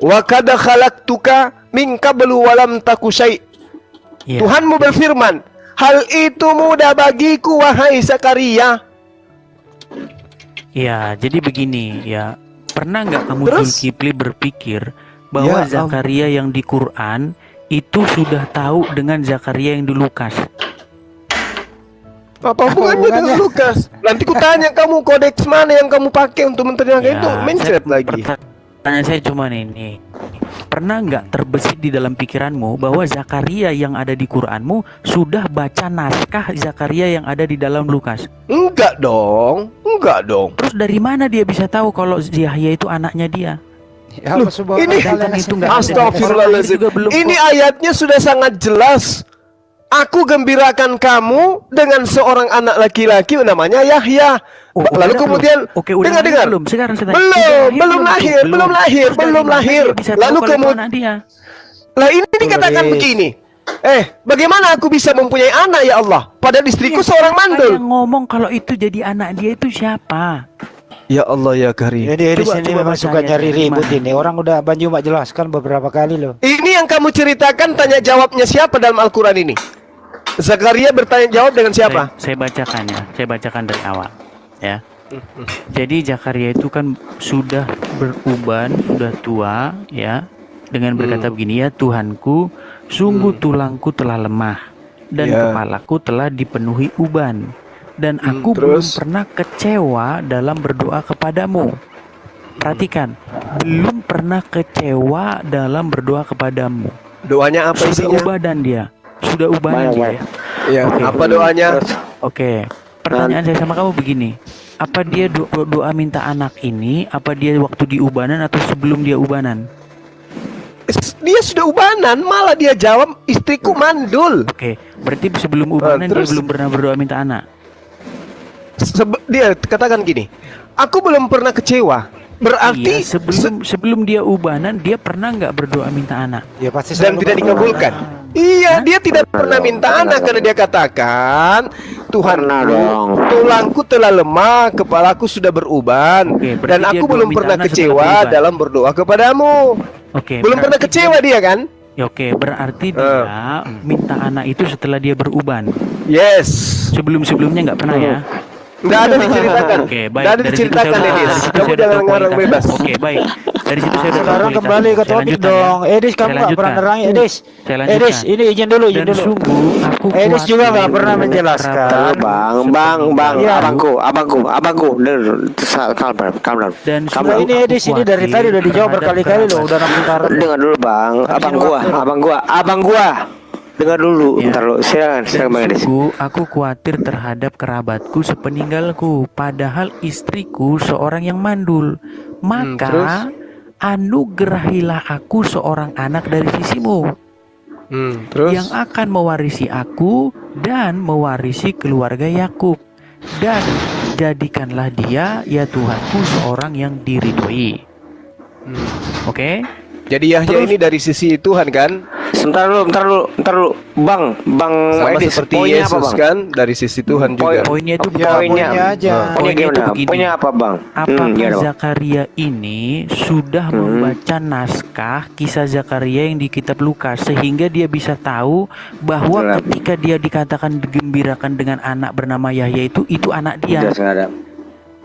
wa qad khalaqtuka min qablu wa lam taku syai'. Iya. Tuhanmu berfirman, hal itu mudah bagiku wahai Zakaria. Ya, jadi begini ya. Pernah nggak kamu Terus? Zulkifli berpikir bahwa Ya Zakaria yang di Quran itu sudah tahu dengan Zakaria yang di Lukas? Apa hubungannya dengan Lukas? Nanti ku tanya kamu kodeks mana yang kamu pakai untuk menerjemahkan itu, mencret lagi. Pertanyaan saya cuma ini. Pernah nggak terbesit di dalam pikiranmu bahwa Zakaria yang ada di Quranmu sudah baca naskah Zakaria yang ada di dalam Lukas? Enggak dong. Terus dari mana dia bisa tahu kalau Yahya itu anaknya dia? Ya, Loh, ini itu nggak ada. astagfirullahaladzim. Juga belum Ini ayatnya sudah sangat jelas. Aku gembirakan kamu dengan seorang anak laki-laki namanya Yahya. Lalu kemudian dengar. Sekarang saya tanya. Belum lahir. Lalu kemudian lah ini dikatakan begini. Bagaimana aku bisa mempunyai anak ya Allah? Padahal istriku seorang mandul. Yang ngomong kalau itu jadi anak dia itu siapa? Ya Allah ya Karim. Jadi Eris ini memang baca suka ayatnya nyari ribut gimana? ini. Orang udah Banyu Mak jelaskan beberapa kali loh. Ini yang kamu ceritakan tanya jawabnya siapa dalam Al-Quran ini? Zakaria bertanya jawab dengan siapa? Saya bacakan ya. Saya bacakan dari awal ya. Jadi Zakaria itu kan sudah beruban, sudah tua ya, dengan berkata begini, ya Tuhanku, sungguh tulangku telah lemah dan kepalaku telah dipenuhi uban, dan aku belum pernah kecewa dalam berdoa kepadamu. Perhatikan, belum pernah kecewa dalam berdoa kepadamu. Doanya apa Sudah isinya? ubadan dia, sudah ubadan dia. Ya, Oke. apa doanya? Oke, pertanyaan saya sama kamu begini, apa dia doa minta anak ini, apa dia waktu di ubanan atau sebelum dia ubanan? Dia sudah ubanan, malah dia jawab istriku mandul. Oke, berarti sebelum ubanan dia terus? belum pernah berdoa minta anak. Dia katakan gini, aku belum pernah kecewa. Berarti Iya, sebelum dia ubanan dia pernah nggak berdoa minta anak? Ya pasti dan selalu tidak berdoa. dikabulkan. Iya, dia tidak pernah minta anak karena dia katakan, Tuhan, tulangku telah lemah, kepalaku sudah beruban, Oke, berarti dan dia aku doa belum minta pernah anak setelah kecewa beruban. dalam berdoa kepadamu. Oke, Belum pernah berarti kecewa dia kan? Ya, oke, berarti dia minta anak itu setelah dia beruban. Yes. Sebelumnya nggak pernah ya? Nggak ada diceritakan. Oke, baik. Nggak ada Dari situ diceritakan saya udah- ini. dari situ Kamu saya udah jangan tahu ngarang kualitasnya. bebas. Oke, baik. Dari situ saya udah tahu Sekarang kualitasnya. kembali ke Saya topik lanjutkan dong. ya. Edis, kamu nggak pernah nerang Edis. Saya lanjutkan. Edis, ini izin dulu. Dan sungguh aku Edis juga nggak khawatir pernah menjelaskan. Bang, Iya. abangku, calm down. Dan Kalau sungguh ini aku Edis ini dari tadi udah dijawab khawatir berkali-kali loh, terhadap udah 6 putaran. Dengar dulu bang, abang gua. Dengar dulu, Ya. bentar lo, silakan bang Edis. sungguh aku khawatir terhadap kerabatku sepeninggalku, padahal istriku seorang yang mandul. Maka anugerahilah aku seorang anak dari sisimu Terus? yang akan mewarisi aku dan mewarisi keluarga Yakub, dan jadikanlah dia ya Tuhanku seorang yang diridhoi. Oke? Jadi Yahya ini dari sisi Tuhan kan? Sebentar dulu, bang Sama Edis, seperti poinnya Yesus apa bang? kan? Dari sisi Tuhan juga. Poinnya itu Ya, Poinnya aja. Poinnya itu gimana? begini. Poinnya apa bang? Apakah Gimana, bang? Zakaria ini sudah membaca naskah kisah Zakaria yang di kitab Lukas sehingga dia bisa tahu bahwa Jelas. ketika dia dikatakan digembirakan dengan anak bernama Yahya itu anak dia. Jelas nggak ada.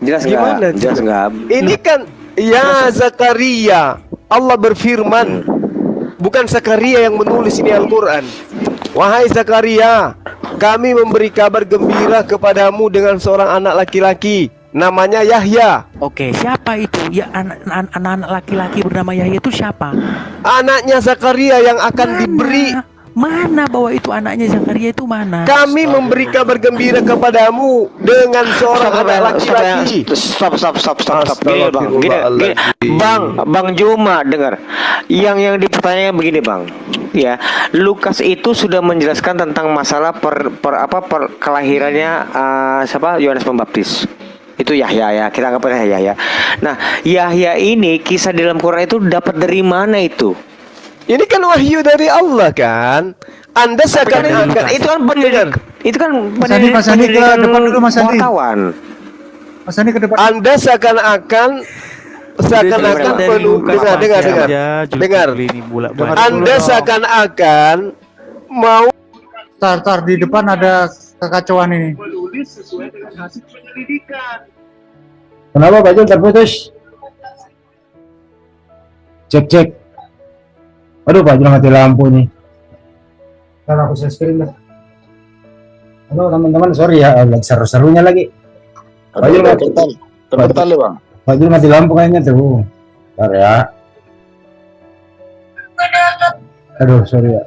Jelas Gimana, nggak? Jelas coba? nggak? Ini kan ya Zakaria. Allah berfirman, bukan Zakaria yang menulis ini Al-Quran. Wahai Zakaria, kami memberi kabar gembira kepadamu dengan seorang anak laki-laki, namanya Yahya. Oke, siapa itu? Ya anak laki-laki bernama Yahya itu siapa? Anaknya Zakaria yang akan diberi. Mana bahwa itu anaknya Zakaria itu mana? Kami memberi kabar gembira kepadamu dengan seorang anak laki-laki. Stop. Gini bang, bang Juma dengar. Yang dipertanyakan begini bang. Ya, Lukas itu sudah menjelaskan tentang masalah kelahirannya siapa? Yohanes Pembaptis. Itu Yahya ya, kita anggap Yahya. Nah, Yahya ini kisah di dalam Quran itu dapat dari mana itu? Ini kan wahyu dari Allah kan. Anda seakan-akan Itu kan pendidikan. Itu kan Mas Andi ke depan dulu, Mas Andi. wartawan. Mas Andi ke depan. Anda seakan-akan Dari penuh. Lukas Dengar. saja, Julkifli Dengar. ini bolak-balik. Anda seakan-akan mau Tar di depan ada kekacauan ini. Kenapa baju terputus? Cek. Aduh, Pak, jangan mati lampu nih. Ntar aku share screen dah. Halo teman-teman, sorry ya, lagi seru-serunya lagi. Fajrul mati, Terpental bang. Fajrul mati lampu kayaknya tuh. Bentar ya. Aduh, sorry ya.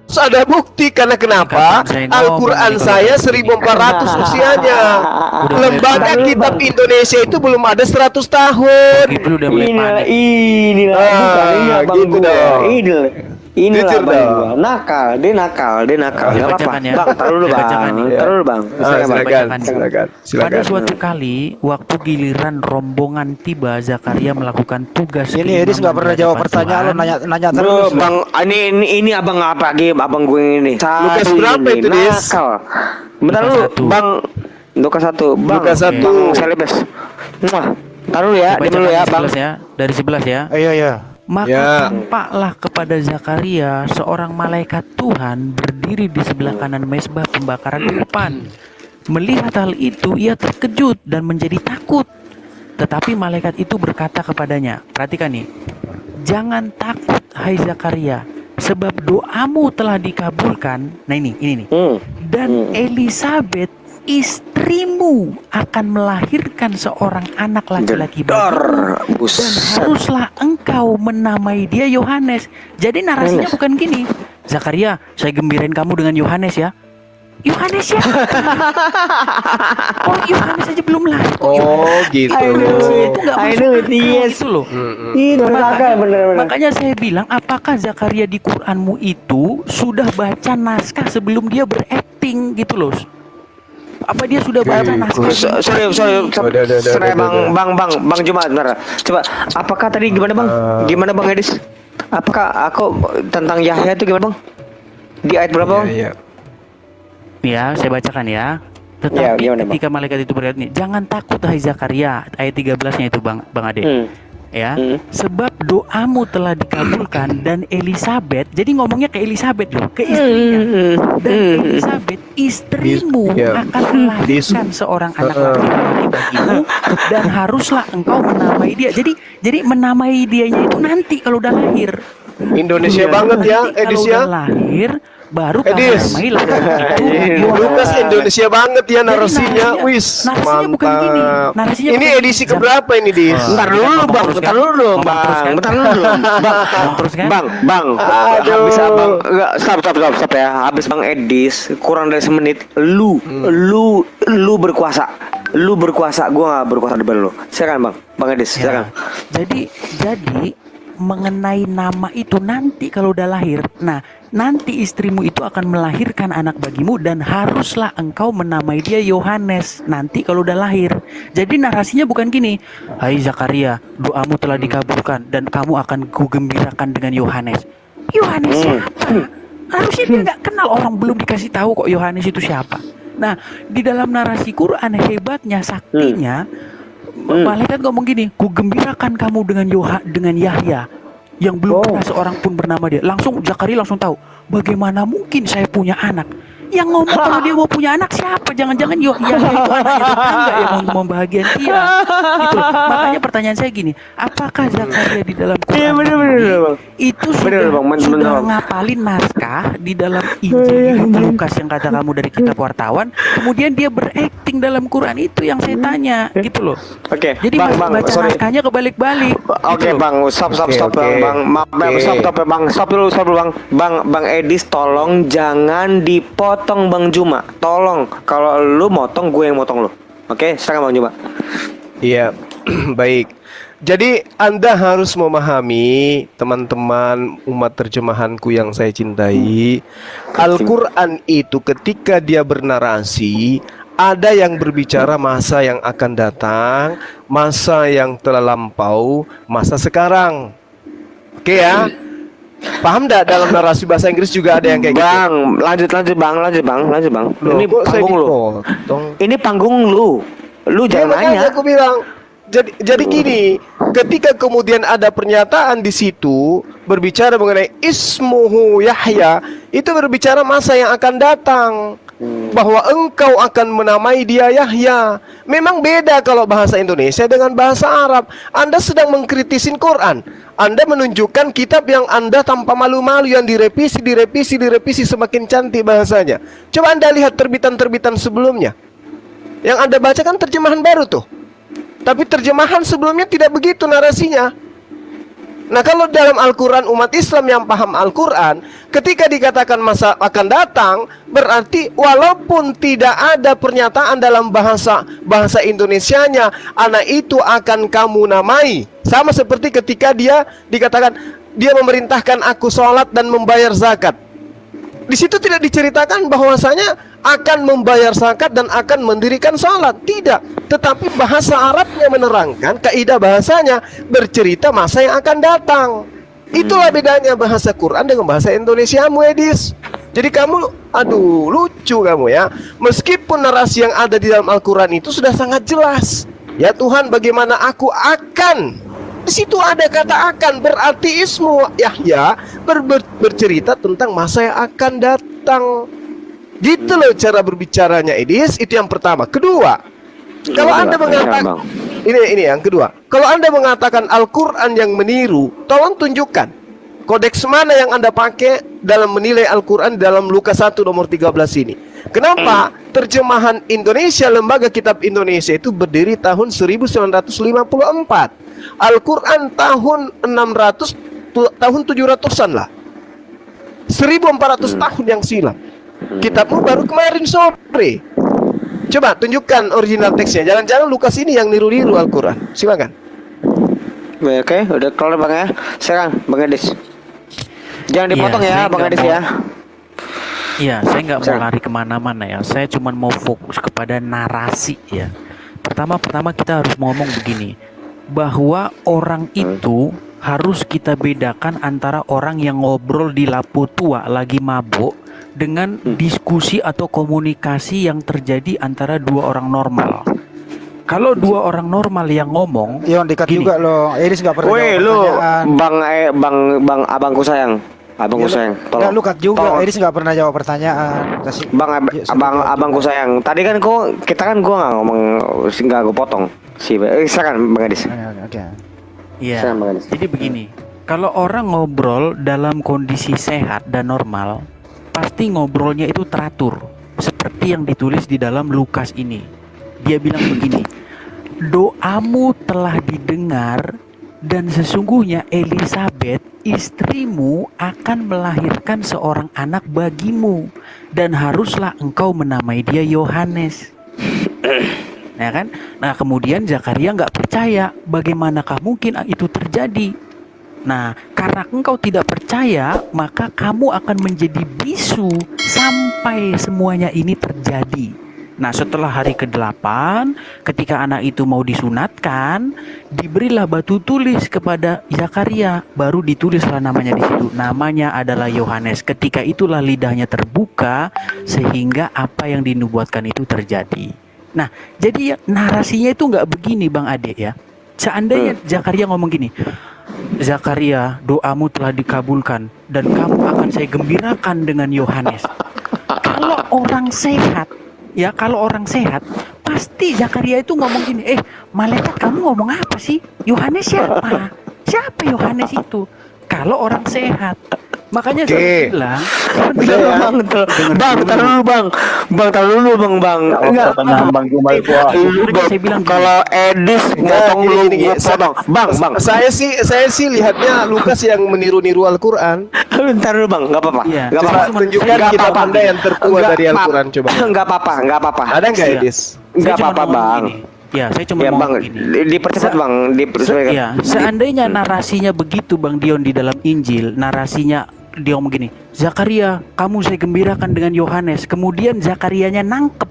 Terus ada bukti karena kenapa? Kapan saya Al-Quran ngomong saya nih kalau 1400 usianya. Udah Lembaga mulai kitab Indonesia itu belum ada 100 tahun. Gitu udah mulai panik. Inilah bukan ini abang gitu gua. dong. Inilah Jujur abang dong. gua. Nakal, dia nakal. Saya Nggak apa-apa. bacakan ya. Bang, taruh dulu Saya bang. bacakan nih. Taruh dulu bang. Ah, Silakan, Bang. silakan, bacakan. silakan, Pada silakan. suatu kali, waktu giliran rombongan tiba, Zakaria melakukan tugas Ini Edis nggak pernah jawab pertanyaan lo, nanya Bro, terus. bang, ini abang apa lagi? Abang gue ini. Lukas Satu berapa ini, itu, Dis? Nakal. Bentar Lukas dulu, satu. bang. Lukas 1, bang. Lukas 1. Bang Selebes. Muah. Taruh ya, Saya dia dulu bacakan ya, dari bang. 11 ya, dari 11 ya. Iya iya. Maka Ya. tampaklah kepada Zakaria seorang malaikat Tuhan berdiri di sebelah kanan mezbah pembakaran di depan. Melihat hal itu, ia terkejut dan menjadi takut. Tetapi malaikat itu berkata kepadanya, perhatikan nih, jangan takut hai Zakaria, sebab doamu telah dikabulkan. Nah ini nih. Dan Elisabeth istrimu akan melahirkan seorang anak laki-laki bagimu, dan Buset. haruslah engkau menamai dia Yohanes. Jadi narasinya bukan gini, Zakaria, saya gembirain kamu dengan Yohanes ya. Yohanes ya? Oh, Yohanes aja belum lahir. Kok Oh, gitu. itu nggak I masuk know it, akal yes. gitu loh. Ini nakal bener-bener. Makanya saya bilang, apakah Zakaria di Quranmu itu sudah baca naskah sebelum dia berakting gitu loh? Apa dia sudah baca naskah? Sorry, Udah. bang Jumat, bentar. Coba, apakah tadi gimana bang? Gimana bang Edis? Apakah aku tentang Yahya itu gimana bang? Di ayat berapa bang? Iya. Ya, saya bacakan ya. Ya, Tetapi gimana, Bang? ketika malaikat itu berkata, jangan takut hai Zakaria, ayat 13-nya itu Bang Ade. Ya, sebab doamu telah dikabulkan dan Elisabeth, jadi ngomongnya ke Elisabeth loh, ke istrinya. Dan Elisabeth istrimu Ya. akan melahirkan seorang anak laki-laki bagimu dan haruslah engkau menamai dia. Jadi menamai dianya itu nanti kalau udah lahir. Indonesia banget ya, Nanti Edis kalau ya. udah lahir baru kamu Edis. namai laki-laki itu Lukas Indonesia banget ya narasinya. narasinya- Wis, narasinya bukan gini. mantap. Narasinya Ini bukan edisi gini. keberapa ini, Dis? Bentar dulu Ngomong bang, terus bentar kan? dulu Ngomong terus bang, kan? bentar dulu bang, Ngomong terus kan? bang, Aduh. habis abang, enggak, stop ya, habis bang Edis kurang dari semenit, lu berkuasa, gua nggak berkuasa di depan lu. Silakan bang Edis, Ya. silakan. Jadi mengenai nama itu nanti kalau udah lahir. Nah, nanti istrimu itu akan melahirkan anak bagimu dan haruslah engkau menamai dia Yohanes nanti kalau udah lahir. Jadi narasinya bukan gini, hai Zakaria, doamu telah dikabulkan dan kamu akan kugembirakan dengan Yohanes. Yohanes siapa? Harusnya dia nggak kenal, orang belum dikasih tahu kok Yohanes itu siapa. Nah, di dalam narasi Quran hebatnya, saktinya, malaikat ngomong gini, kugembirakan kamu dengan Yahya yang belum pernah seorang pun bernama dia. Langsung Zakaria langsung tahu, bagaimana mungkin saya punya anak? Yang ngomong kalau dia mau punya anak siapa? Jangan-jangan Yahya itu anaknya tetangga yang mau membahagiakan dia. Gitu loh. Makanya pertanyaan saya gini, apakah Zakaria di dalam Quran Iya, bener, Bang. itu Bener, Bang. Bener, sudah Bang. ngapalin naskah di dalam Injil Lukas yang kata kamu dari kitab wartawan, kemudian dia berakting dalam Quran, itu yang saya tanya gitu loh. Oke, Jadi bang, baca sorry. naskahnya kebalik-balik. Oke gitu loh. bang, stop Oke. bang, maaf bang, Oke. stop ya bang, stop dulu bang Edis, tolong jangan dipotong bang Juma, tolong, kalau lu motong gue yang motong lu, oke, silakan bang Juma. Iya, baik. Jadi Anda harus memahami, teman-teman umat terjemahanku yang saya cintai, Al-Quran itu ketika dia bernarasi, ada yang berbicara masa yang akan datang, masa yang telah lampau, masa sekarang. Oke ya? Paham enggak, dalam narasi bahasa Inggris juga ada yang kayak gitu? Bang, lanjut bang. Loh, Ini kok saya panggung lu, dipotong? ini panggung lu Ya, jangan makanya nanya. aku bilang, jadi gini, ketika kemudian ada pernyataan di situ berbicara mengenai ismuhu Yahya, itu berbicara masa yang akan datang. bahwa engkau akan menamai dia Yahya. Memang beda kalau bahasa Indonesia dengan bahasa Arab. Anda sedang mengkritisin Quran. Anda menunjukkan kitab yang Anda tanpa malu-malu, yang direvisi semakin cantik bahasanya. Coba Anda lihat terbitan-terbitan sebelumnya. Yang Anda baca kan terjemahan baru tuh. Tapi terjemahan sebelumnya tidak begitu narasinya. Nah, kalau dalam Al-Quran, umat Islam yang paham Al-Quran, ketika dikatakan masa akan datang, berarti walaupun tidak ada pernyataan dalam bahasa Indonesianya, anak itu akan kamu namai. Sama seperti ketika dia dikatakan, dia memerintahkan aku sholat dan membayar zakat. Di situ tidak diceritakan bahwasanya akan membayar zakat dan akan mendirikan sholat. Tidak. Tetapi bahasa Arabnya menerangkan, kaidah bahasanya bercerita masa yang akan datang. Itulah bedanya bahasa Quran dengan bahasa Indonesiamu, Edis. Jadi kamu, aduh, lucu kamu ya. Meskipun narasi yang ada di dalam Al-Quran itu sudah sangat jelas. Ya Tuhan, bagaimana aku akan. Di situ ada kata akan, berarti ismu Yahya bercerita tentang masa yang akan datang. Gitu loh cara berbicaranya, Edis. Itu yang pertama. Kedua, kalau Anda mengatakan ini yang kedua. Kalau Anda mengatakan Al-Quran yang meniru, tolong tunjukkan kodeks mana yang Anda pakai dalam menilai Al-Quran dalam Lukas 1 nomor 13 ini. Kenapa? Terjemahan Indonesia, Lembaga Kitab Indonesia itu berdiri tahun 1954. Al-Quran tahun 600, tahun 700-an lah. 1400 tahun yang silam. Kitabmu baru kemarin sore. Coba tunjukkan original teksnya. Jangan-jangan Lukas ini yang niru-niru Al-Quran. Silakan. Oke, udah kelar Bang ya. Sekarang Bang Edis. Jangan dipotong ya Bang Edis ya. Iya, saya nggak mau lari kemana-mana ya. Saya cuma mau fokus kepada narasi ya. Pertama kita harus ngomong begini, bahwa orang itu harus kita bedakan antara orang yang ngobrol di lapo tua lagi mabuk dengan diskusi atau komunikasi yang terjadi antara dua orang normal. Kalau dua orang normal yang ngomong, Yon dikat gini, juga loh. Iris nggak pernah Woi jawab lu, pertanyaan. bang abangku sayang. Abangku sayang, Nggak, tolong. lu kat juga. Tolong. Iris nggak pernah jawab pertanyaan. Abangku sayang. Tadi kan kita kan gua nggak ngomong, nggak gua potong. Silakan Bang Edis. Oke. iya. Silakan, Bang Edis. Jadi begini, kalau orang ngobrol dalam kondisi sehat dan normal, pasti ngobrolnya itu teratur, seperti yang ditulis di dalam Lukas ini. Dia bilang begini, doamu telah didengar dan sesungguhnya Elizabeth istrimu akan melahirkan seorang anak bagimu dan haruslah engkau menamai dia Yohanes. Ya kan? Nah kemudian Zakaria nggak percaya, bagaimanakah mungkin itu terjadi? Nah karena engkau tidak percaya, maka kamu akan menjadi bisu sampai semuanya ini terjadi. Nah setelah hari ke-8, ketika anak itu mau disunatkan, diberilah batu tulis kepada Zakaria. Baru ditulislah namanya di situ. Namanya adalah Yohanes. Ketika itulah lidahnya terbuka, sehingga apa yang dinubuatkan itu terjadi. Nah jadi narasinya itu nggak begini Bang Ade ya. Seandainya Zakaria ngomong gini, Zakaria, doamu telah dikabulkan dan kamu akan saya gembirakan dengan Yohanes. Kalau orang sehat, ya kalau orang sehat, pasti Zakaria itu ngomong gini, malaikat kamu ngomong apa sih? Yohanes siapa? Siapa Yohanes itu? Kalau orang sehat. Makanya saya bilang, taruh dulu bang. Enggak, saya bilang gini, kalau Edis potong lu, gua potong. Bang. Saya sih lihatnya Lukas yang meniru-niru Al-Quran. Bentar dulu bang, nggak apa-apa. Iya. Nggak Coba apa-apa. tunjukkan Nggak kitab apa-apa. Anda yang tertua dari Al-Quran, coba. Nggak apa-apa. Ada nggak, Iya. Edis? Nggak saya cuma apa-apa ngomong bang. gini. Ya, saya cuma Ya ngomong bang, gini. dipercepat bang, dipercepat. Ya, seandainya narasinya begitu Bang Dion di dalam Injil, narasinya dia ngomong gini, Zakaria, kamu saya gembirakan dengan Yohanes. Kemudian Zakarianya nangkep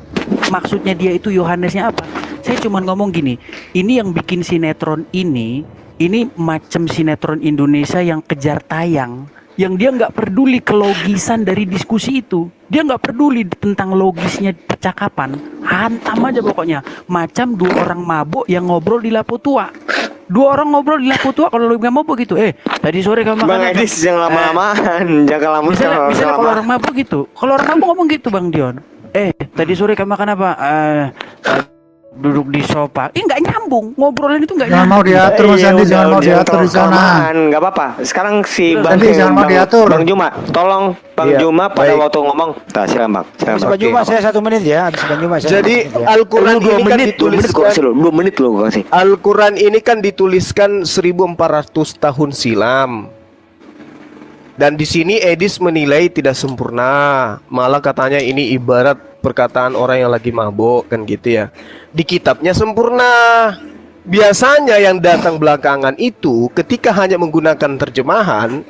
maksudnya dia itu Yohanesnya apa. Saya cuma ngomong gini, ini yang bikin sinetron ini macam sinetron Indonesia yang kejar tayang, yang dia nggak peduli kelogisan dari diskusi itu. Dia nggak peduli tentang logisnya percakapan, hantam aja pokoknya. Macam dua orang mabuk yang ngobrol di lapo tua. Dua orang ngobrol di lapo tua, kalau lu nggak mabuk gitu, tadi sore kamu makan Bang apa? Edis jangan lama-lamaan, jangan lama. Misalnya kalau orang mabuk gitu, kalau orang mabuk ngomong gitu Bang Dion. tadi sore kamu makan apa? Duduk di sofa. Nggak nyambung. Ngobrolan itu nggak Jangan nyambung. mau diatur Mas Andi, jangan mau diatur di sana. Nggak apa-apa. Sekarang si Bang Andi, jangan mau diatur. Bang Juma, tolong Bang Iya, Juma pada baik. waktu ngomong. Silakan Bang. Silakan Habis Bang. Bang Juma saya 1 menit ya. Habis Bang Juma saya Jadi 1 menit ya. Al-Quran Lu 2 ini kan menit, 2 menit gua kasih dituliskan lo. 2 menit lo gua kasih. Al-Quran ini kan dituliskan 1400 tahun silam. Dan di sini Edis menilai tidak sempurna. Malah katanya ini ibarat perkataan orang yang lagi mabuk kan gitu ya. Di kitabnya sempurna. Biasanya yang datang belakangan itu ketika hanya menggunakan terjemahan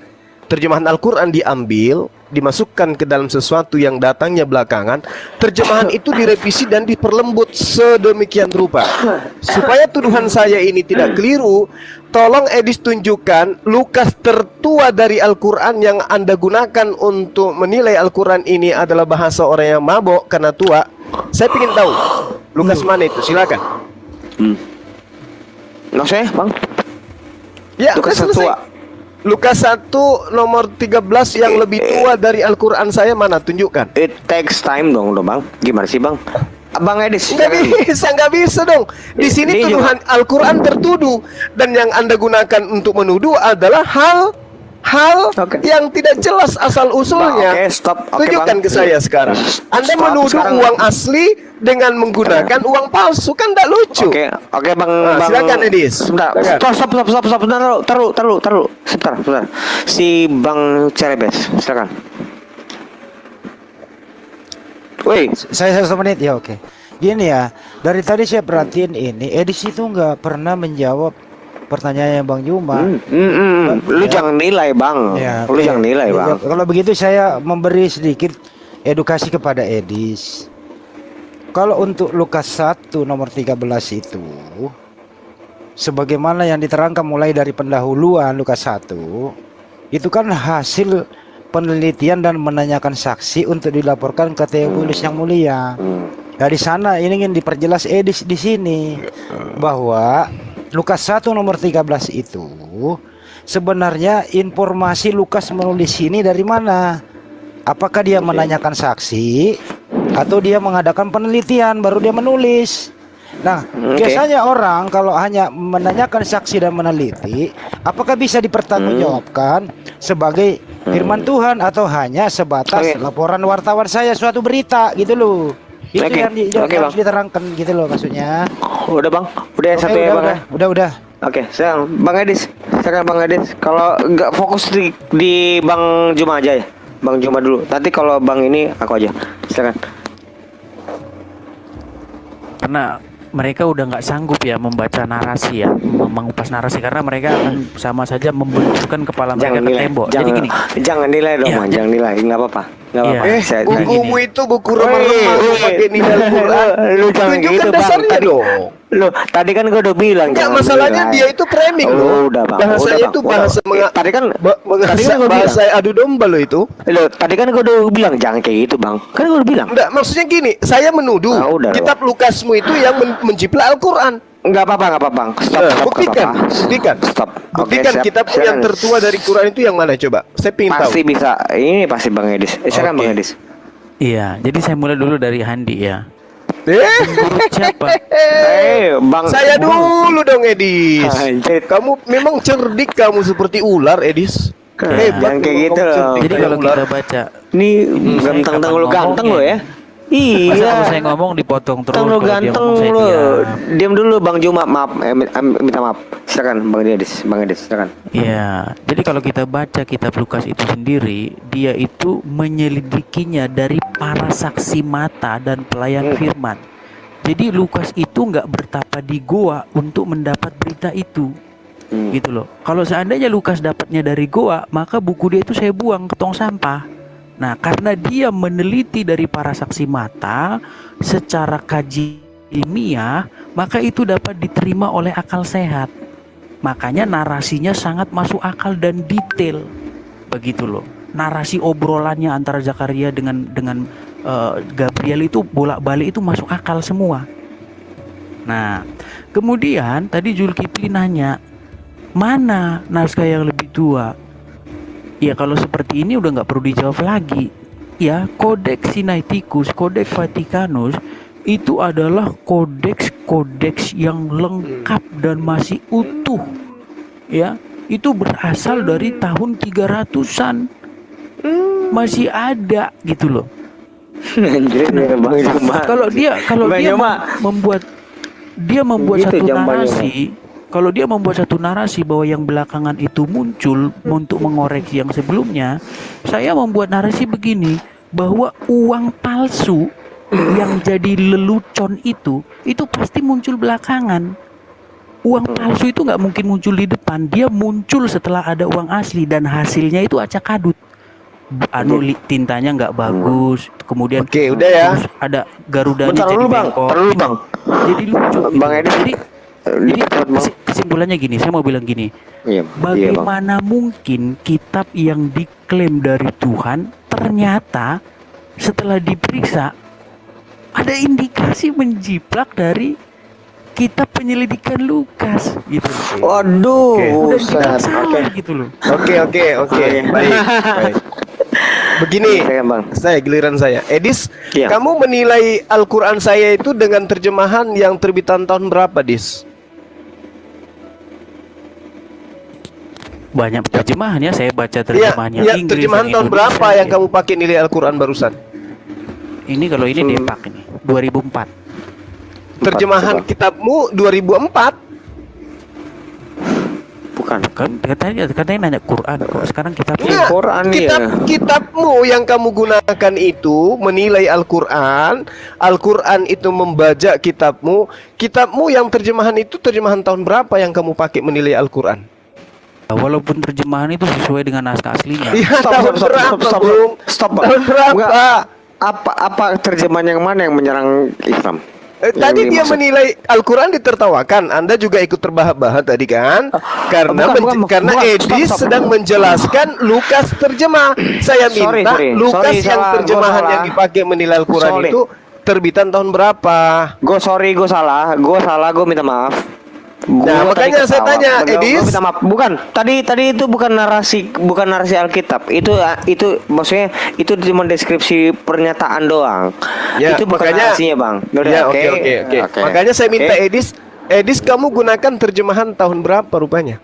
Al-Quran diambil, dimasukkan ke dalam sesuatu yang datangnya belakangan, terjemahan itu direvisi dan diperlembut sedemikian rupa. Supaya tuduhan saya ini tidak keliru, tolong Edis tunjukkan Lukas tertua dari Al-Quran yang Anda gunakan untuk menilai Al-Quran ini adalah bahasa orang yang mabok karena tua. Saya ingin tahu Lukas mana itu, silakan. Maksudnya Bang? Ya, Lukas udah selesai. tertua. Lukas 1 nomor 13 yang lebih tua dari Al-Quran saya mana? Tunjukkan. It takes time dong Bang. Gimana sih Bang? Bang Edis. Nggak bisa dong. Di sini Dia tuduhan Al-Quran tertuduh dan yang Anda gunakan untuk menuduh adalah hal Oke. yang tidak jelas asal usulnya. Oke, stop. Oke, Tunjukkan Bang. ke saya sekarang. Anda Stop menuduh sekarang. uang asli dengan menggunakan uang palsu, kan tidak lucu. Oke Bang. Nah, Bang. silakan, Edis. Sebentar. Silakan. Stop. Taruh. Sebentar. Si Bang Cerebes, silakan. Woi, Saya 1 menit ya, oke. Gini ya, dari tadi saya perhatiin ini Edis itu nggak pernah menjawab pertanyaannya Bang Juma. lu jangan nilai Bang. Ya, Lu oke. jangan nilai Ya, Bang. kalau begitu saya memberi sedikit edukasi kepada Edis. Kalau untuk Lukas 1 nomor 13 itu sebagaimana yang diterangkan mulai dari pendahuluan Lukas 1, itu kan hasil penelitian dan menanyakan saksi untuk dilaporkan ke Theophilus yang mulia. Nah, di sana ini ingin diperjelas Edis di sini bahwa Lukas 1 nomor 13 itu sebenarnya informasi Lukas menulis ini dari mana? Apakah dia menanyakan saksi atau dia mengadakan penelitian baru dia menulis? Nah, biasanya orang kalau hanya menanyakan saksi dan meneliti, apakah bisa dipertanggungjawabkan sebagai firman Tuhan atau hanya sebatas laporan wartawan saya suatu berita gitu loh? Itu Oke. yang Oke, harus Bang. diterangkan gitu loh maksudnya. Udah Bang. Udah yang Oke, satu ya Bang. udah. Oke, sekarang Bang Edis. Silakan Bang Edis. Kalau nggak fokus di Bang Juma aja ya. Bang Juma dulu. Nanti kalau Bang ini aku aja. Silakan. Karena mereka udah nggak sanggup ya membaca narasi ya, mengupas narasi karena mereka akan sama saja membenturkan kepala mereka ke tembok. Jadi gini, jangan nilai dong, Ya, Bang. Jangan nilai. Nggak apa-apa. Nggak Iya. apa-apa. Saya- Bukumu itu buku remah-remah lu pakai nilai Al-Quran. Lu jangan Tunjukkan gitu, Bang. dasarnya Tadi- dong. Loh, tadi kan gue udah bilang Enggak, jangan masalahnya nilai. dia itu framing loh. Udah, Bang. Bahasanya Udah, itu Bang. bahasa Udah. Tadi kan tadi kan gue bahasa bilang. adu domba lo itu. Loh, tadi kan gue udah bilang jangan kayak gitu, Bang. Kan gue udah bilang. Enggak, maksudnya gini, saya menuduh Ah, udah, kitab Lukasmu itu yang menjiplak Al-Quran. Enggak apa-apa, Bang. Stop, Eh, stop, buktikan, nggak apa-apa. buktikan. Stop. Buktikan siap. kitabmu Silakan. yang tertua dari Quran itu yang mana coba? Saya pengen tahu. Pasti bisa. Ini pasti Bang Edis. Silakan Oke. Bang Edis. iya. Jadi saya mulai dulu dari Handi ya. Menurut siapa? Bang. Saya dulu dong, Edis. Anjir. Kamu memang cerdik kamu seperti ular, Edis. Jangan kayak gitu loh. Jadi kayak kalau ular. kita baca, Ini saya ganteng kapan lu ganteng lo ngomongnya? ya. Iya. masa kalau saya ngomong dipotong terus, Ganteng lu kalau dia ganteng ngomong saya lu. diam. Diam dulu Bang Juma, maaf. Minta maaf. Silakan Bang Edis. Bang Edis, silakan. Iya, jadi kalau kita baca kitab Lukas itu sendiri, dia itu menyelidikinya dari para saksi mata dan pelayan firman. Jadi Lukas itu nggak bertapa di goa untuk mendapat berita itu, gitu loh. Kalau seandainya Lukas dapatnya dari goa, maka buku dia itu saya buang ke tong sampah. Nah, karena dia meneliti dari para saksi mata secara kaji ilmiah, maka itu dapat diterima oleh akal sehat. Makanya narasinya sangat masuk akal dan detail, begitu loh. Narasi obrolannya antara Zakaria dengan Gabriel itu bolak-balik itu masuk akal semua. Nah, kemudian tadi Zulkifli nanya, mana naskah yang lebih tua? Ya kalau seperti ini udah nggak perlu dijawab lagi. ya Kodeks Sinaiticus, Kodeks Vatikanus itu adalah kodeks yang lengkap dan masih utuh. Ya, itu berasal dari tahun 300-an. Masih ada gitu loh. Anjir ya Bang Juma. Kalau dia Bang Juma. membuat Gitu satu jawabannya. narasi, kalau dia membuat satu narasi bahwa yang belakangan itu muncul untuk mengoreksi yang sebelumnya, saya membuat narasi begini, bahwa uang palsu yang jadi lelucon itu pasti muncul belakangan. Uang palsu itu nggak mungkin muncul di depan, dia muncul setelah ada uang asli dan hasilnya itu acak kadut. Tintanya nggak bagus, kemudian Oke, udah ya. terus ada garudanya Bentar jadi dulu Bang, bengkok. bentar dulu Bang. Jadi lucu gitu. Bang Edi. Jadi kesimpulannya gini, saya mau bilang gini, Iya, Bang. bagaimana mungkin kitab yang diklaim dari Tuhan ternyata setelah diperiksa ada indikasi menjiplak dari kitab penyelidikan Lukas gitu. Waduh, Udah bilang buset. salah gitu loh. Oke. Baik. Begini, Oke, Bang. giliran saya. Edis, Iya. kamu menilai Al-Quran saya itu dengan terjemahan yang terbitan tahun berapa, Dis? Banyak terjemahan ya, saya baca Iya, terjemahan yang Inggris, terjemahan yang tahun Indonesia, berapa yang ya. kamu pakai nilai Al-Quran barusan? Ini kalau ini Depak ini 2004. Terjemahan coba. kitabmu 2004. Bukan. Katanya nanya Quran kok, sekarang kita Enggak, Quran kitabmu yang kamu gunakan itu menilai Al-Quran. Al-Quran itu membajak kitabmu yang terjemahan itu terjemahan tahun berapa yang kamu pakai menilai Al-Quran? walaupun terjemahan itu sesuai dengan naskah aslinya. Iya, tahun berapa, Bung? Stop. Tahun berapa? Enggak. Apa terjemahan yang mana yang menyerang Islam? Tadi Yang dia dimaksud. menilai Al-Quran ditertawakan. Anda juga ikut terbahak-bahak tadi kan? Karena karena Edis stop. sedang menjelaskan Lukas terjemah. Saya Sorry, minta sorry. Lukas Sorry, yang salah. terjemahan Gua yang salah. dipakai menilai Al-Quran Sorry. itu terbitan tahun berapa? Gue salah, gue minta maaf. Nah, makanya saya tanya, Edis. Gua minta maaf. Bukan, tadi itu bukan narasi Alkitab. Itu maksudnya itu cuma deskripsi pernyataan doang. Ya, itu bukan makanya- narasinya, Bang. Udah, Ya, oke. oke. Makanya saya minta Oke. Edis kamu gunakan terjemahan tahun berapa rupanya?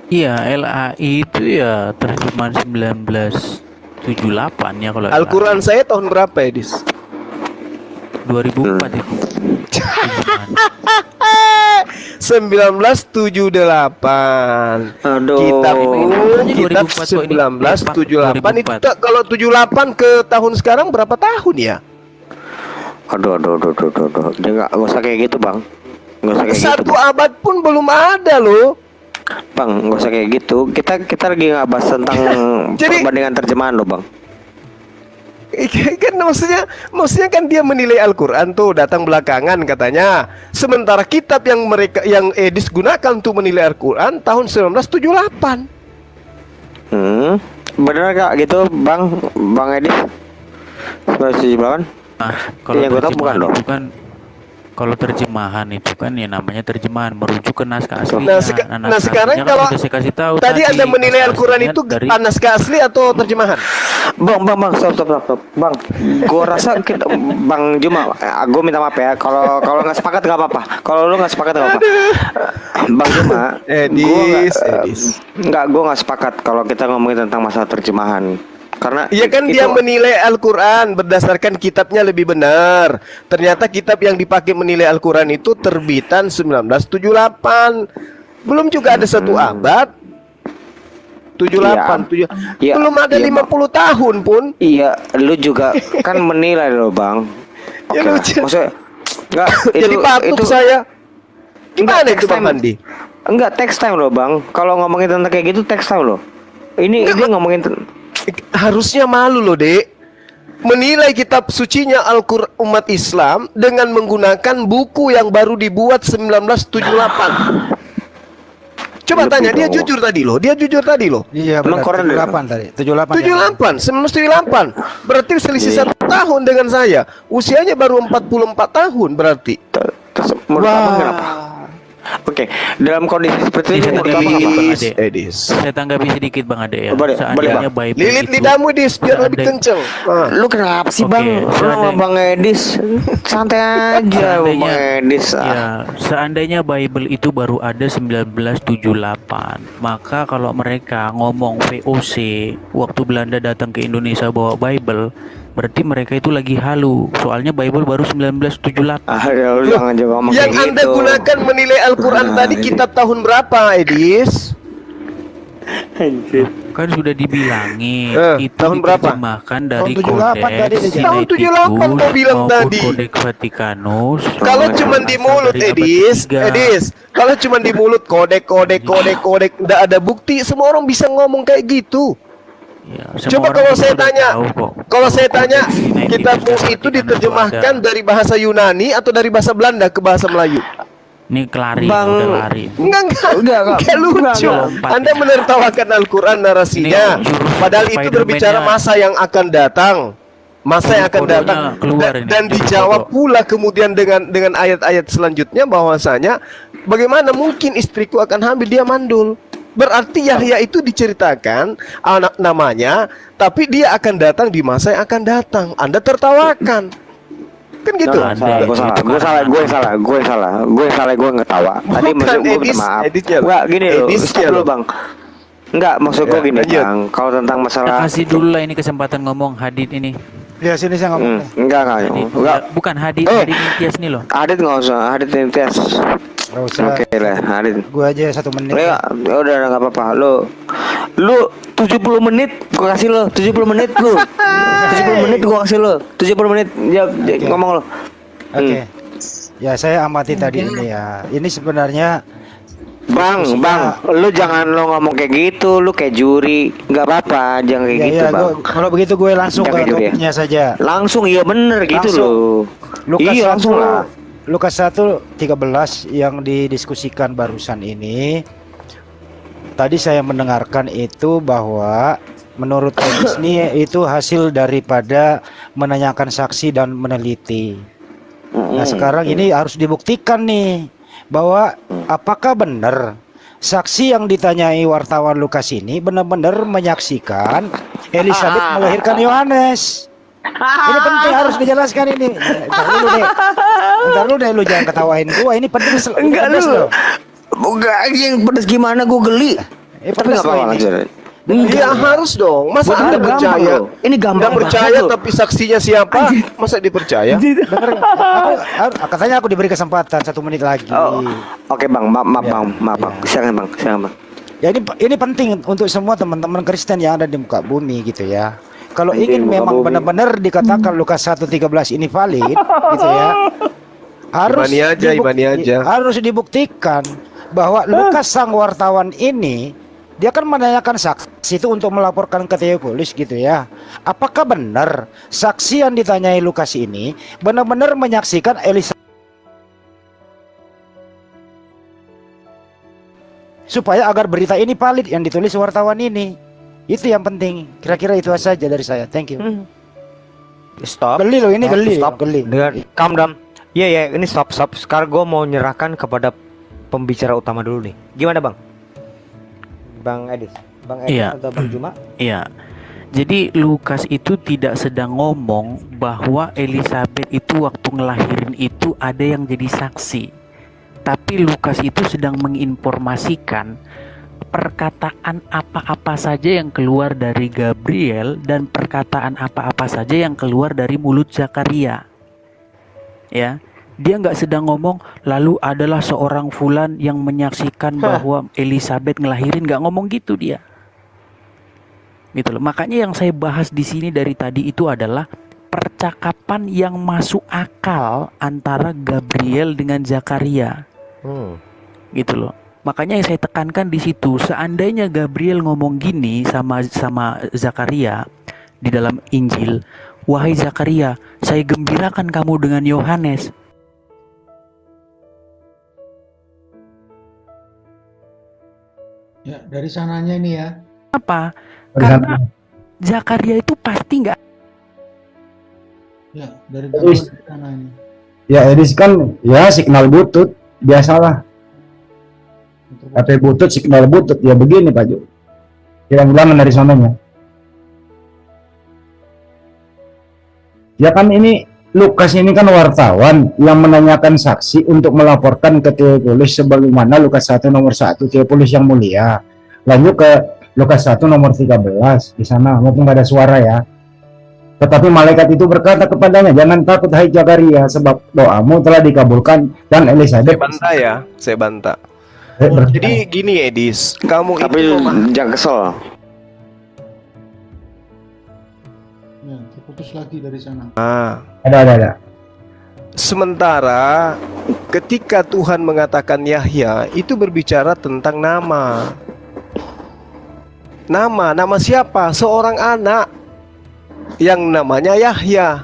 Iya, LAI itu ya terjemahan 1978 ya kalau Al-Quran saya tahun berapa, Edis? 2004 itu. Terjemahan. 1978. Aduh. Kitab 1978 itu kalau 78 ke tahun sekarang berapa tahun ya? Aduh. Dia nggak usah kayak gitu, Bang. Nggak usah kayak gitu, Satu Bang. abad pun belum ada loh. Bang, nggak usah kayak gitu. Kita lagi nggak bahas tentang Jadi- perbandingan terjemahan loh, Bang. Kan maksudnya kan dia menilai Al-Quran tuh datang belakangan katanya. Sementara kitab yang Edis gunakan untuk menilai Al-Quran tahun 1978. Bener gak gitu, Bang Edi? 1978? Nah, kalau Yang gua tahu bukan terjemahan dong. itu kan, kalau terjemahan itu kan ya namanya terjemahan merujuk ke naskah aslinya. Nah, naskah sekarang aslinya kan kalau udah saya kasih tahu tadi Anda menilai naskah Al-Quran aslinya itu dari naskah asli atau terjemahan? Bang, stop. Bang, gua rasa Bang Juma, gua minta maaf ya. Kalau nggak sepakat nggak apa-apa. Kalau lu nggak sepakat nggak apa-apa. Bang Juma, Edis. gua nggak sepakat kalau kita ngomongin tentang masalah terjemahan. Karena Iya kan itu- dia menilai Al-Quran berdasarkan kitabnya lebih benar. Ternyata kitab yang dipakai menilai Al-Quran itu terbitan 1978. Belum juga ada satu abad. 78, Iya, belum ada iya, 50 tahun pun. Iya, lu juga kan menilai loh, Bang. Ya, Oke, lu maksudnya enggak Jadi patuk saya. Gimana Enggak, itu text Bang time. Andi? Enggak, text time loh, Bang. Kalau ngomongin tentang kayak gitu text time loh. Ini dia ngomongin Harusnya malu loh, Dek. Menilai kitab sucinya Al-Quran umat Islam dengan menggunakan buku yang baru dibuat 1978. Coba Lebih tanya, dia dong. jujur tadi loh. Iya, Emang benar. Quran 78 tadi. 78. 78, 1978. Berarti selisih 1 tahun dengan saya. Usianya baru 44 tahun berarti. menurut Abang kenapa? Oke, dalam kondisi seperti Ini ini saya menurut tanggapi kamu dikit, apa? Bang Edis, Ade. Edis. Saya tanggapi sedikit Bang Ade ya. Boleh, Seandainya Bang. Bible Lilit itu lidahmu Dis, biar lebih seandai- kenceng. Ah. Lu kenapa sih Oke, Bang? Lu sama seandainya- Bang Edis santai aja Bang Edis. Ya, seandainya Bible itu baru ada 1978, maka kalau mereka ngomong VOC waktu Belanda datang ke Indonesia bawa Bible, berarti mereka itu lagi halu. Soalnya Bible baru 1978. Ah, ya lu jangan juga ngomong Yang kayak Anda gitu. gunakan menilai Al-Quran Nah, tadi ini. kitab tahun berapa, Edis? Anjir. Kan sudah dibilangin itu tahun berapa? diterjemahkan dari Tahun 78 tadi Kodeks dia. Tahun 78 kau bilang maupun tadi. Kodeks Vatikanus. Kalau Oh, cuma di mulut, dari abad Edis, ketiga. Edis. Kalau cuma di mulut kodek, nggak ada bukti, semua orang bisa ngomong kayak gitu. Ya, semua Coba orang kalau itu saya sudah tanya, tahu kok. kalau saya Kodeks tanya, Sinai kitabmu dan itu Vatikanus diterjemahkan ada. dari bahasa Yunani atau dari bahasa Belanda ke bahasa Melayu? Ini kelari, Bang. udah lari. Enggak lucu. Lompat. Anda menertawakan Al-Quran narasinya. Ini jurus Padahal itu Spider-Man-nya. berbicara masa yang akan datang. Masa yang akan Jurus datang kodonya keluar ini, dan jurus dijawab kodo. pula kemudian dengan ayat-ayat selanjutnya bahwasanya bagaimana mungkin istriku akan hamil, dia mandul. Berarti Yahya itu diceritakan anak namanya, tapi dia akan datang di masa yang akan datang. Anda tertawakan. Kan gitu. Salah, Anda. Gue salah, gue ngetawa. Tadi Bukan, maksud gue minta Edis, maaf. Edisnya. Enggak gini loh, Edisnya stop dulu loh. Bang. Enggak, maksud gue Ya, gini lanjut. Bang. Kalau tentang Kita masalah kasih dulu lah ini kesempatan ngomong Hadid ini. Ya sini saya ngomong. enggak. Hadid, bukan Hadid, Eh. Hadid Nintias nih loh. Adit nggak usah, Adit Nintias. Gak usah. Oke lah, Adit. Gua aja 1 menit. Ya, udah nggak apa-apa. Lu 70 menit gua kasih lo, 70 menit lu. 70 menit gua kasih lo. 70 menit ngomong lo. Oke. Ya saya amati tadi ini ya. Ini sebenarnya Bang, lu jangan lo ngomong kayak gitu, lu kayak juri. Nggak apa-apa, jangan kayak ya, gitu, ya, Bang. kalau begitu gue langsung Jangan ke kayak juri ya. topiknya saja. Langsung iya bener gitu Langsung. loh. Lukas Iya, 1, langsung lah. Lukas 1:13 yang didiskusikan barusan ini. Tadi saya mendengarkan itu bahwa menurut Edis ini itu hasil daripada menanyakan saksi dan meneliti. Nah, sekarang ini harus dibuktikan nih bahwa apakah benar saksi yang ditanyai wartawan Lukas ini benar-benar menyaksikan Elizabeth melahirkan Yohanes. Ini penting harus dijelaskan ini. Ntar dulu deh lu jangan ketawain gua. Ini penting. Enggak pedes lu. loh. Enggak yang pedes gimana gua geli. Tapi pedes nggak apa-apa loh ini. lanjut. Iya harus dong. Masa Anda Gampang percaya? loh. Ini gampang Anda percaya banget loh. tapi saksinya siapa? Masa dipercaya? Bener nggak? Katanya aku diberi kesempatan 1 menit lagi. Oh, oke Bang, maaf Ya, Bang, maaf Bang. Silakan Bang, silakan Bang. Ya ini penting untuk semua teman-teman Kristen yang ada di muka bumi gitu ya. Kalau Di ingin muka memang bumi. benar-benar dikatakan Lukas 1:13 ini valid gitu ya. Harus Imani aja. harus dibuktikan bahwa Lukas sang wartawan ini dia kan menanyakan saksi itu untuk melaporkan ke Theophilus gitu ya. Apakah benar saksi yang ditanyai Lukas ini benar-benar menyaksikan Elisa supaya agar berita ini valid yang ditulis wartawan ini. Itu yang penting. Kira-kira itu saja dari saya. Thank you. Stop. Geli loh ini, Stop, geli. Stop. Geli. Dengar, calm down. Iya, ini stop. Sekarang gue mau nyerahkan kepada pembicara utama dulu nih. Gimana Bang? Bang Edis Iya. atau Bang Juma? Iya. Jadi Lukas itu tidak sedang ngomong bahwa Elizabeth itu waktu ngelahirin itu ada yang jadi saksi. Tapi Lukas itu sedang menginformasikan perkataan apa-apa saja yang keluar dari Gabriel dan perkataan apa-apa saja yang keluar dari mulut Zakaria. Ya, dia nggak sedang ngomong lalu adalah seorang fulan yang menyaksikan bahwa Elizabeth ngelahirin, nggak ngomong gitu dia. Gitu loh. Makanya yang saya bahas di sini dari tadi itu adalah percakapan yang masuk akal antara Gabriel dengan Zakaria. Gitu loh. Makanya yang saya tekankan di situ, seandainya Gabriel ngomong gini sama Zakaria di dalam Injil, wahai Zakaria, saya gembirakan kamu dengan Yohanes. Ya, dari sananya ini ya. Apa? Karena Zakaria itu pasti nggak. Ya, dari sana ini. Ya Edis kan ya signal butut biasalah. HP butut, signal butut. Ya begini Pak Jo. Hilang-hilangan dari sananya. Ya kan ini Lukas ini kan wartawan yang menanyakan saksi untuk melaporkan ke Theophilus sebagaimana Lukas 1 nomor 1 Theophilus yang mulia. Lanjut ke Lukas 1 nomor 13 di sana maupun nggak ada suara ya. Tetapi malaikat itu berkata kepadanya, jangan takut hai Zakaria, sebab doamu telah dikabulkan dan Elizabeth. Saya bantah ya, saya bantah. Jadi gini Edis, kamu Tapi itu jangan kesel. Ya, terputus lagi dari sana. ada. Sementara ketika Tuhan mengatakan Yahya itu berbicara tentang nama. Nama siapa? Seorang anak yang namanya Yahya.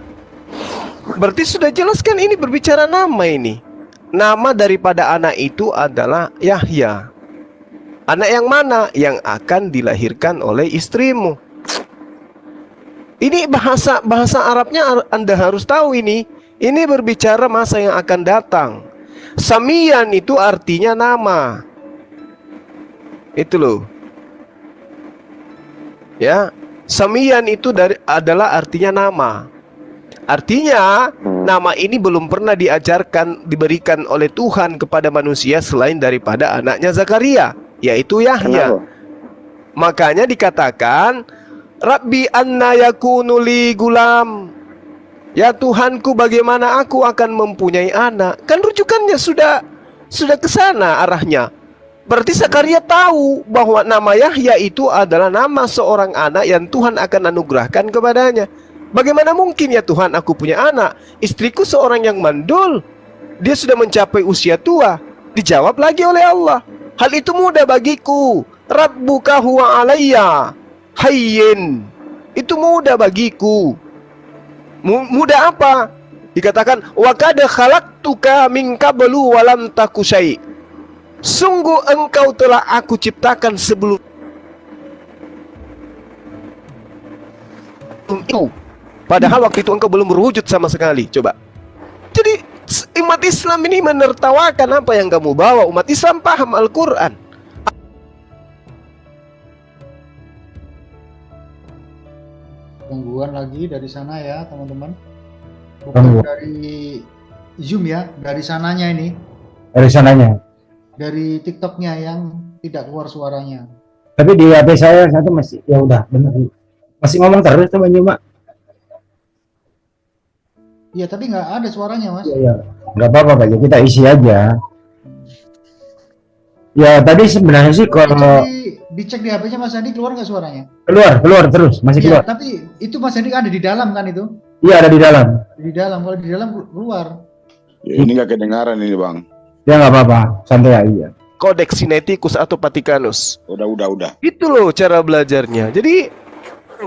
Berarti sudah jelaskan ini berbicara nama ini. Nama daripada anak itu adalah Yahya. Anak yang mana? Yang akan dilahirkan oleh istrimu. Ini bahasa Arabnya Anda harus tahu ini. Ini berbicara masa yang akan datang. Samian itu artinya nama. Itu loh. Ya, Samian itu adalah artinya nama. Artinya nama ini belum pernah diberikan oleh Tuhan kepada manusia selain daripada anaknya Zakaria, yaitu Yahya. Makanya dikatakan, Rabbi anna yakunu li gulam. Ya Tuhanku, bagaimana aku akan mempunyai anak? Kan rujukannya sudah ke sana arahnya. Berarti Zakaria tahu bahwa nama Yahya itu adalah nama seorang anak yang Tuhan akan anugerahkan kepadanya. Bagaimana mungkin ya Tuhan aku punya anak? Istriku seorang yang mandul. Dia sudah mencapai usia tua. Dijawab lagi oleh Allah, hal itu mudah bagiku. Rabbuka huwa alayya hayyin. Itu mudah bagiku. Mudah apa? Dikatakan wa qad khalaqtuka min qablu wa lam taku syai'. Sungguh engkau telah aku ciptakan sebelum itu. Padahal waktu itu engkau belum berwujud sama sekali. Coba. Jadi umat Islam ini menertawakan apa yang kamu bawa. Umat Islam paham Al-Quran. Gangguan lagi dari sana ya teman-teman. Bukan Gangguan. dari Zoom ya, dari sananya ini. Dari sananya. Dari TikToknya yang tidak keluar suaranya. Tapi di HP saya satu masih, ya udah benar. Masih ngomong terus teman Cuma. Iya, tapi nggak ada suaranya, Mas. Iya, nggak apa-apa Pak Jo, kita isi aja. Ya tadi sebenarnya sih kalau Dicek di HP-nya Mas Andi, keluar nggak suaranya? keluar terus, masih Iya, keluar. tapi itu Mas Andi ada di dalam kan itu? Iya ada di dalam. Di dalam, kalau di dalam keluar. Ya, ini nggak kedengaran ini bang. Ya nggak apa-apa, santai aja. Codex Sinaiticus atau Vaticanus. Udah. Itu loh cara belajarnya. Jadi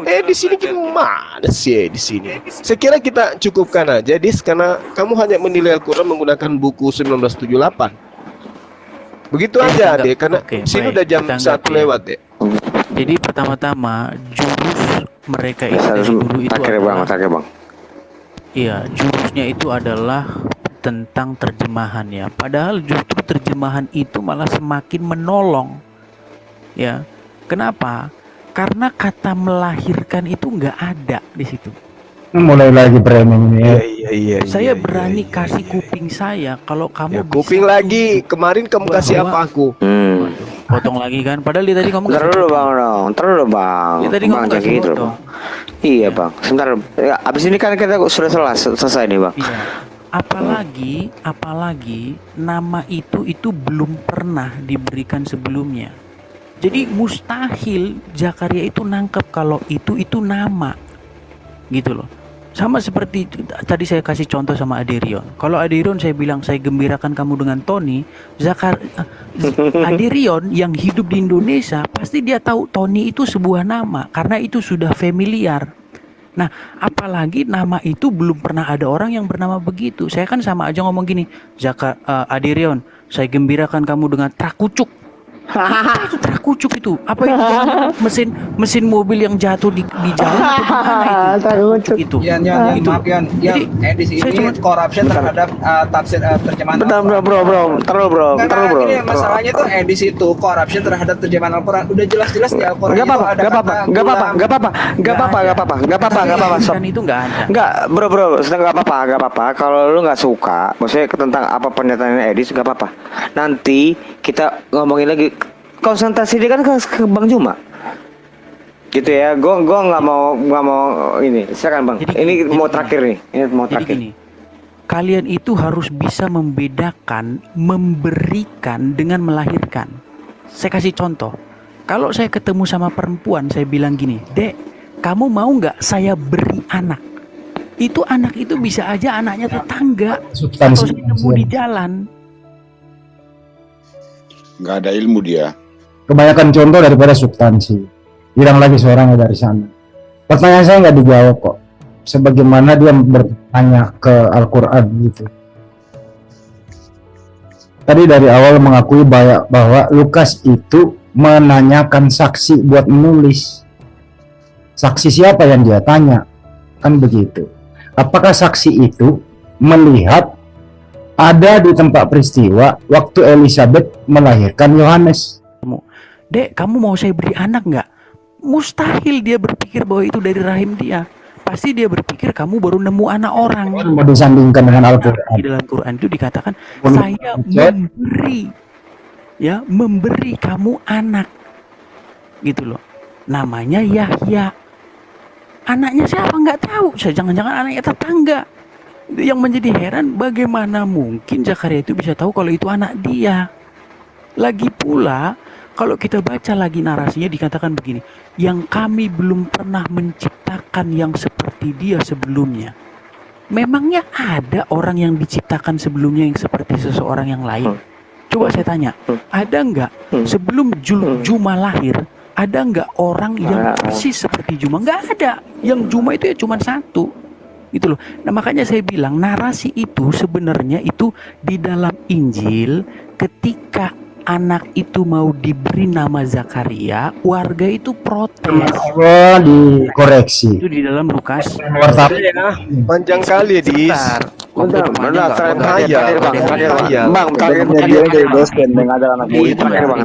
di sini gimana sih di sini? Saya kira kita cukupkan aja, Dis, karena kamu hanya menilai Al-Quran menggunakan buku 1978. Begitu aja deh, karena sini udah jam 1 lewat deh. Jadi pertama-tama jurus mereka itu dari dulu itu adalah, iya, jurusnya itu adalah tentang terjemahan ya. Padahal justru terjemahan itu malah semakin menolong. Ya. Kenapa? Karena kata melahirkan itu nggak ada di situ. Mulai lagi framing ini ya. Iya. Saya berani kasih kuping saya kalau kamu bisa Kuping lagi. Kemarin kamu kasih apa aku? potong lagi kan. Padahal dia tadi ngomong Terus dulu bang dong, terus dulu bang. Dia tadi Bang ngomong jangan kasih gitu potong. bang. Iya bang, sebentar. Ya, abis ini kan kita sudah selesai nih bang. Iya. Apalagi nama itu belum pernah diberikan sebelumnya. Jadi mustahil Zakaria itu nangkep kalau itu nama. Gitu loh. Sama seperti tadi saya kasih contoh sama Aderion. Kalau Aderion saya bilang saya gembirakan kamu dengan Tony, Aderion yang hidup di Indonesia pasti dia tahu Tony itu sebuah nama karena itu sudah familiar. Nah, apalagi nama itu belum pernah ada orang yang bernama begitu. Saya kan sama aja ngomong gini, Aderion, saya gembirakan kamu dengan Trakucuk. Itu terkucuk itu. Apa itu mesin mobil yang jatuh di jalan atau gimana itu? Terkucuk itu. Yan, Itu. maaf Yan. Jadi, Edisi saya ini cuma- corruption terhadap tafsir terjemahan Bentar, Al-Quran. bro. Enggak, ini masalahnya tuh edisi itu corruption terhadap terjemahan Al-Quran. Udah jelas-jelas di Al-Quran Gak itu apa-apa, ada gak apa-apa, kata gak apa-apa, gulam. gak apa-apa, gak apa-apa, gak apa-apa, gak apa-apa, gak apa-apa. Sob. Dan itu nggak ada. Enggak, bro, gak apa-apa, gak apa-apa. Kalau lu nggak suka, maksudnya tentang apa pernyataannya Edis, gak apa-apa. Nanti kita ngomongin lagi. Konsentrasi dia kan ke Bang Juma, gitu ya. Gue nggak mau ini. Silakan Bang. Ini mau terakhir nih. Ini mau Jadi terakhir. gini, kalian itu harus bisa membedakan memberikan dengan melahirkan. Saya kasih contoh. Kalau saya ketemu sama perempuan, saya bilang gini, Dek, kamu mau nggak saya beri anak? Itu anak itu bisa aja anaknya tetangga atau Substansi. saya temu di jalan. Nggak ada ilmu dia. Kebanyakan contoh daripada substansi. Hilang lagi seorang dari sana. Pertanyaan saya nggak dijawab kok. Sebagaimana dia bertanya ke Al-Quran gitu. Tadi dari awal mengakui bahwa Lukas itu menanyakan saksi buat menulis. Saksi siapa yang dia tanya? Kan begitu. Apakah saksi itu melihat ada di tempat peristiwa waktu Elizabeth melahirkan Yohanes? Dek, kamu mau saya beri anak nggak? Mustahil dia berpikir bahwa itu dari rahim dia. Pasti dia berpikir kamu baru nemu anak orang. Mau disandingkan dengan Di Al-Quran. dalam Quran itu dikatakan saya memberi kamu anak, gitu loh. Namanya Yahya. Anaknya siapa nggak tahu. Jangan-jangan anaknya tetangga. Yang menjadi heran bagaimana mungkin Zakaria itu bisa tahu kalau itu anak dia. Lagi pula kalau kita baca lagi narasinya dikatakan begini, yang kami belum pernah menciptakan yang seperti dia sebelumnya. Memangnya ada orang yang diciptakan sebelumnya yang seperti seseorang yang lain? Coba saya tanya, ada nggak sebelum Juma lahir, ada nggak orang yang persis seperti Juma? Nggak ada. Yang Juma itu ya cuma satu. Gitu loh. Nah makanya saya bilang narasi itu sebenarnya itu di dalam Injil ketika anak itu mau diberi nama Zakaria, warga itu protes. Allah dikoreksi. Itu di dalam Lukas. Panjang kali ya, Dis. Benar, Terakhir, Bang. Bang, terakhir Dia dosen yang ada anak murid. terakhir Bang.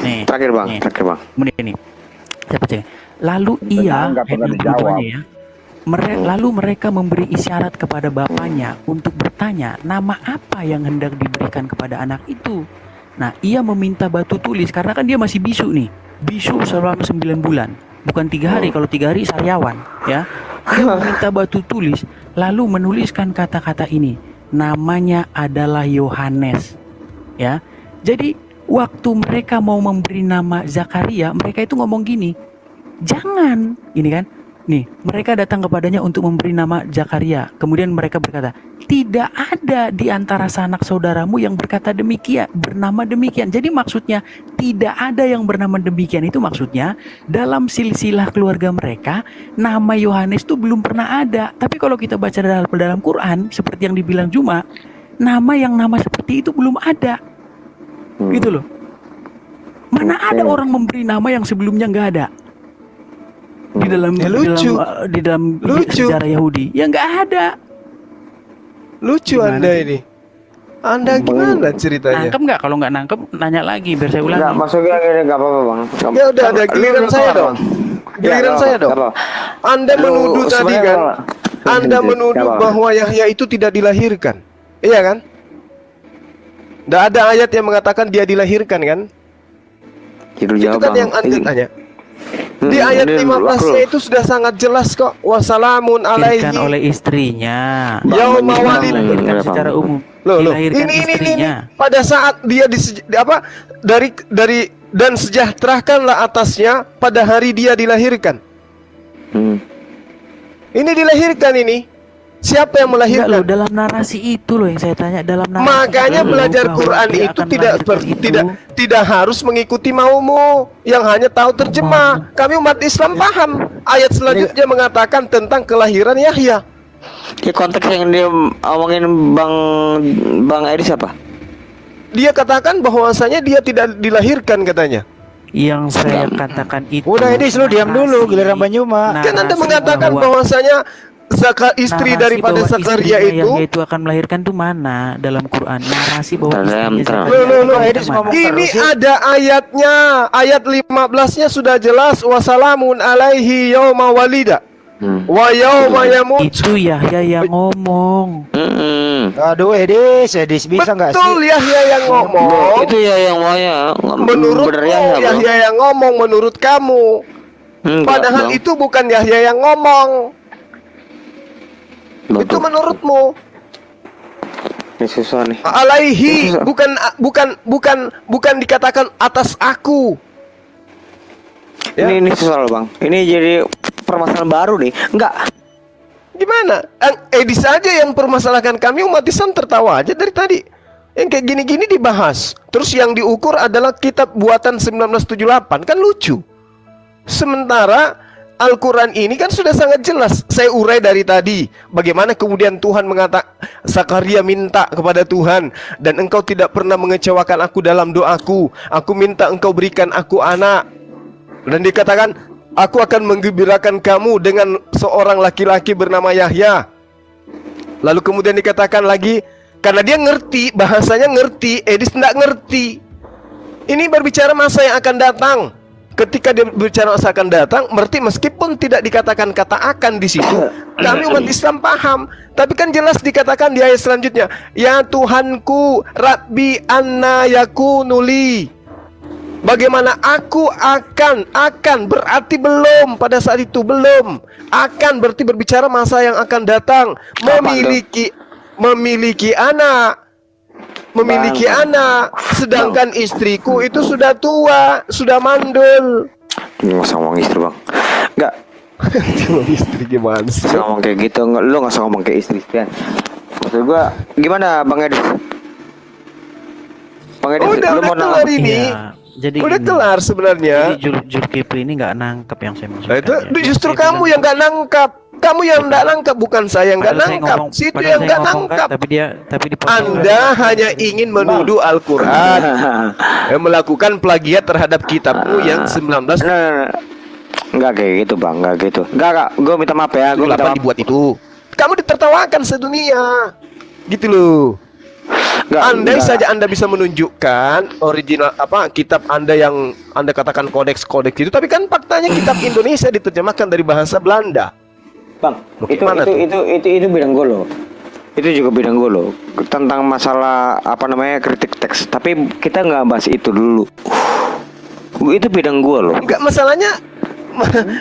Nih, Terakhir Bang. nih. Terakhir Bang. Kemudian ini, saya baca. Lalu ia, nggak pernah ayat dijawab. 62-nya ya, lalu mereka memberi isyarat kepada bapaknya untuk bertanya nama apa yang hendak diberikan kepada anak itu. Nah, ia meminta batu tulis karena kan dia masih bisu nih, bisu selama 9 bulan, bukan 3 hari. Kalau 3 hari sariawan, ya. Dia meminta batu tulis, lalu menuliskan kata-kata ini, namanya adalah Yohanes, ya. Jadi waktu mereka mau memberi nama Zakaria, mereka itu ngomong gini, jangan, gini kan. Nih, mereka datang kepadanya untuk memberi nama Zakaria. Kemudian mereka berkata, tidak ada di antara sanak saudaramu yang berkata demikian, bernama demikian. Jadi maksudnya tidak ada yang bernama demikian. Itu maksudnya dalam silsilah keluarga mereka nama Yohanes itu belum pernah ada. Tapi kalau kita baca dalam Quran seperti yang dibilang Juma, nama seperti itu belum ada. Gitu loh. Mana ada orang memberi nama yang sebelumnya nggak ada di dalam sejarah Yahudi? Ya nggak ada. Lucu Gimana Anda sih? ini. Anda gimana ceritanya? Nangkep nggak? Kalau nggak nangkep, nanya lagi biar saya ulangi. Enggak, maksudnya gini enggak apa-apa, Bang. Ya udah, ada giliran saya dong. Giliran saya dong. Anda menuduh tadi kan? Anda menuduh bahwa Yahya itu tidak dilahirkan. Iya kan? Tidak ada ayat yang mengatakan dia dilahirkan kan? Itu Itu kan yang Anda tanya. Di ayat 15-nya itu sudah sangat jelas kok. Wassalamun alaihi. Dilahirkan oleh istrinya. Yauma walid. Dilahirkan secara umum. Loh, Dilahirkan ini istrinya. pada saat dia dari dan sejahterakanlah atasnya pada hari dia dilahirkan. Ini dilahirkan ini. Siapa yang Enggak loh, melahirkan? dalam narasi itu loh yang saya tanya, dalam narasi. Makanya itu belajar bahwa Quran dia itu akan melahirkan itu. tidak harus mengikuti maumu yang hanya tahu terjemah. Kami umat Islam paham. Ayat selanjutnya mengatakan tentang kelahiran Yahya. Ya konteks yang dia omongin Bang Edis apa? dia katakan bahwasanya dia tidak dilahirkan katanya. Yang saya katakan itu. Udah Edis, lu diam dulu, giliran Banyuma. Kan Anda narasi mengatakan bahwa- bahwasanya istri narasi daripada bahwa Zakaria istrinya itu Yahya itu akan melahirkan tuh mana dalam Quran? Narasi bahwa istrinya Zakaria Lu, akan Edis melahirkan ngomong mana? ini terus ya. ada ayatnya, ayat 15-nya sudah jelas, wassalamun alaihi yauma walida wa yauma yamut. Itu Yahya yang ngomong. Aduh Edis bisa nggak sih? Betul Yahya yang ngomong. Itu ya yang mau ya. Menurutmu Bener ya, bro. Yahya yang ngomong, menurut kamu. Enggak, Padahal Bang. itu bukan Yahya yang ngomong. Itu Betul. menurutmu. Ini susah nih. Alaihi Itu- bukan dikatakan atas aku. Ya. Ini susah loh, Bang. Ini jadi permasalahan baru nih. Enggak. Gimana? Edis aja yang permasalahkan, kami umat Islam tertawa aja dari tadi. Yang kayak gini-gini dibahas. Terus yang diukur adalah kitab buatan 1978. Kan lucu. Sementara Al-Quran ini kan sudah sangat jelas. Saya urai dari tadi. Bagaimana kemudian Tuhan mengatakan, Zakaria minta kepada Tuhan, dan engkau tidak pernah mengecewakan aku dalam doaku. Aku minta engkau berikan aku anak. Dan dikatakan, aku akan menggembirakan kamu dengan seorang laki-laki bernama Yahya. Lalu kemudian dikatakan lagi, karena dia ngerti, bahasanya ngerti, Edis tidak ngerti. Ini berbicara masa yang akan datang. Ketika dia berbicara masa akan datang, berarti meskipun tidak dikatakan kata akan di situ, kami umat Islam paham. Tapi kan jelas dikatakan di ayat selanjutnya, ya Tuhanku, Rabbi anna yakunuli. Bagaimana aku akan berarti belum, pada saat itu belum. Akan berarti berbicara masa yang akan datang, memiliki anak. Memiliki anak, sedangkan istriku itu sudah tua, sudah mandul. Nggak usah ngomong istri, Bang. Enggak. Istri gimana sih? Nggak usah ngomong kayak gitu. Nggak, lu nggak usah ngomong kayak istri-istrian. Maksud gua, gimana Bang Edis? Bang Edis, Udah lu mau kelar ini. Iya, jadi Udah gini. kelar sebenarnya. Jadi Zulkifli ini nggak nangkep yang saya maksudkan. Nah, itu ya. justru Saya kamu bilang- yang nggak nangkap. Kamu yang nggak nangkap, bukan saya yang nggak Padahal saya nangkap. ngomong- Situ padahal yang saya nggak ngomong kan, nangkap. tapi dipotong. Anda hanya ingin menuduh Al-Quran melakukan plagiat terhadap kitabmu yang 19 Nah, enggak kayak gitu, Bang. Enggak gitu. Enggak. Gue minta maaf ya. Gue minta maaf. dibuat itu. Kamu ditertawakan sedunia. Gitu loh. Enggak, Andai enggak. saja Anda bisa menunjukkan original kitab Anda yang Anda katakan kodeks-kodeks itu, tapi kan faktanya kitab Indonesia diterjemahkan dari bahasa Belanda. Bang, Gimana tuh? itu bidang gue loh. Itu juga bidang gue loh. Tentang masalah kritik teks. Tapi kita nggak bahas itu dulu. Itu bidang gue loh. Enggak,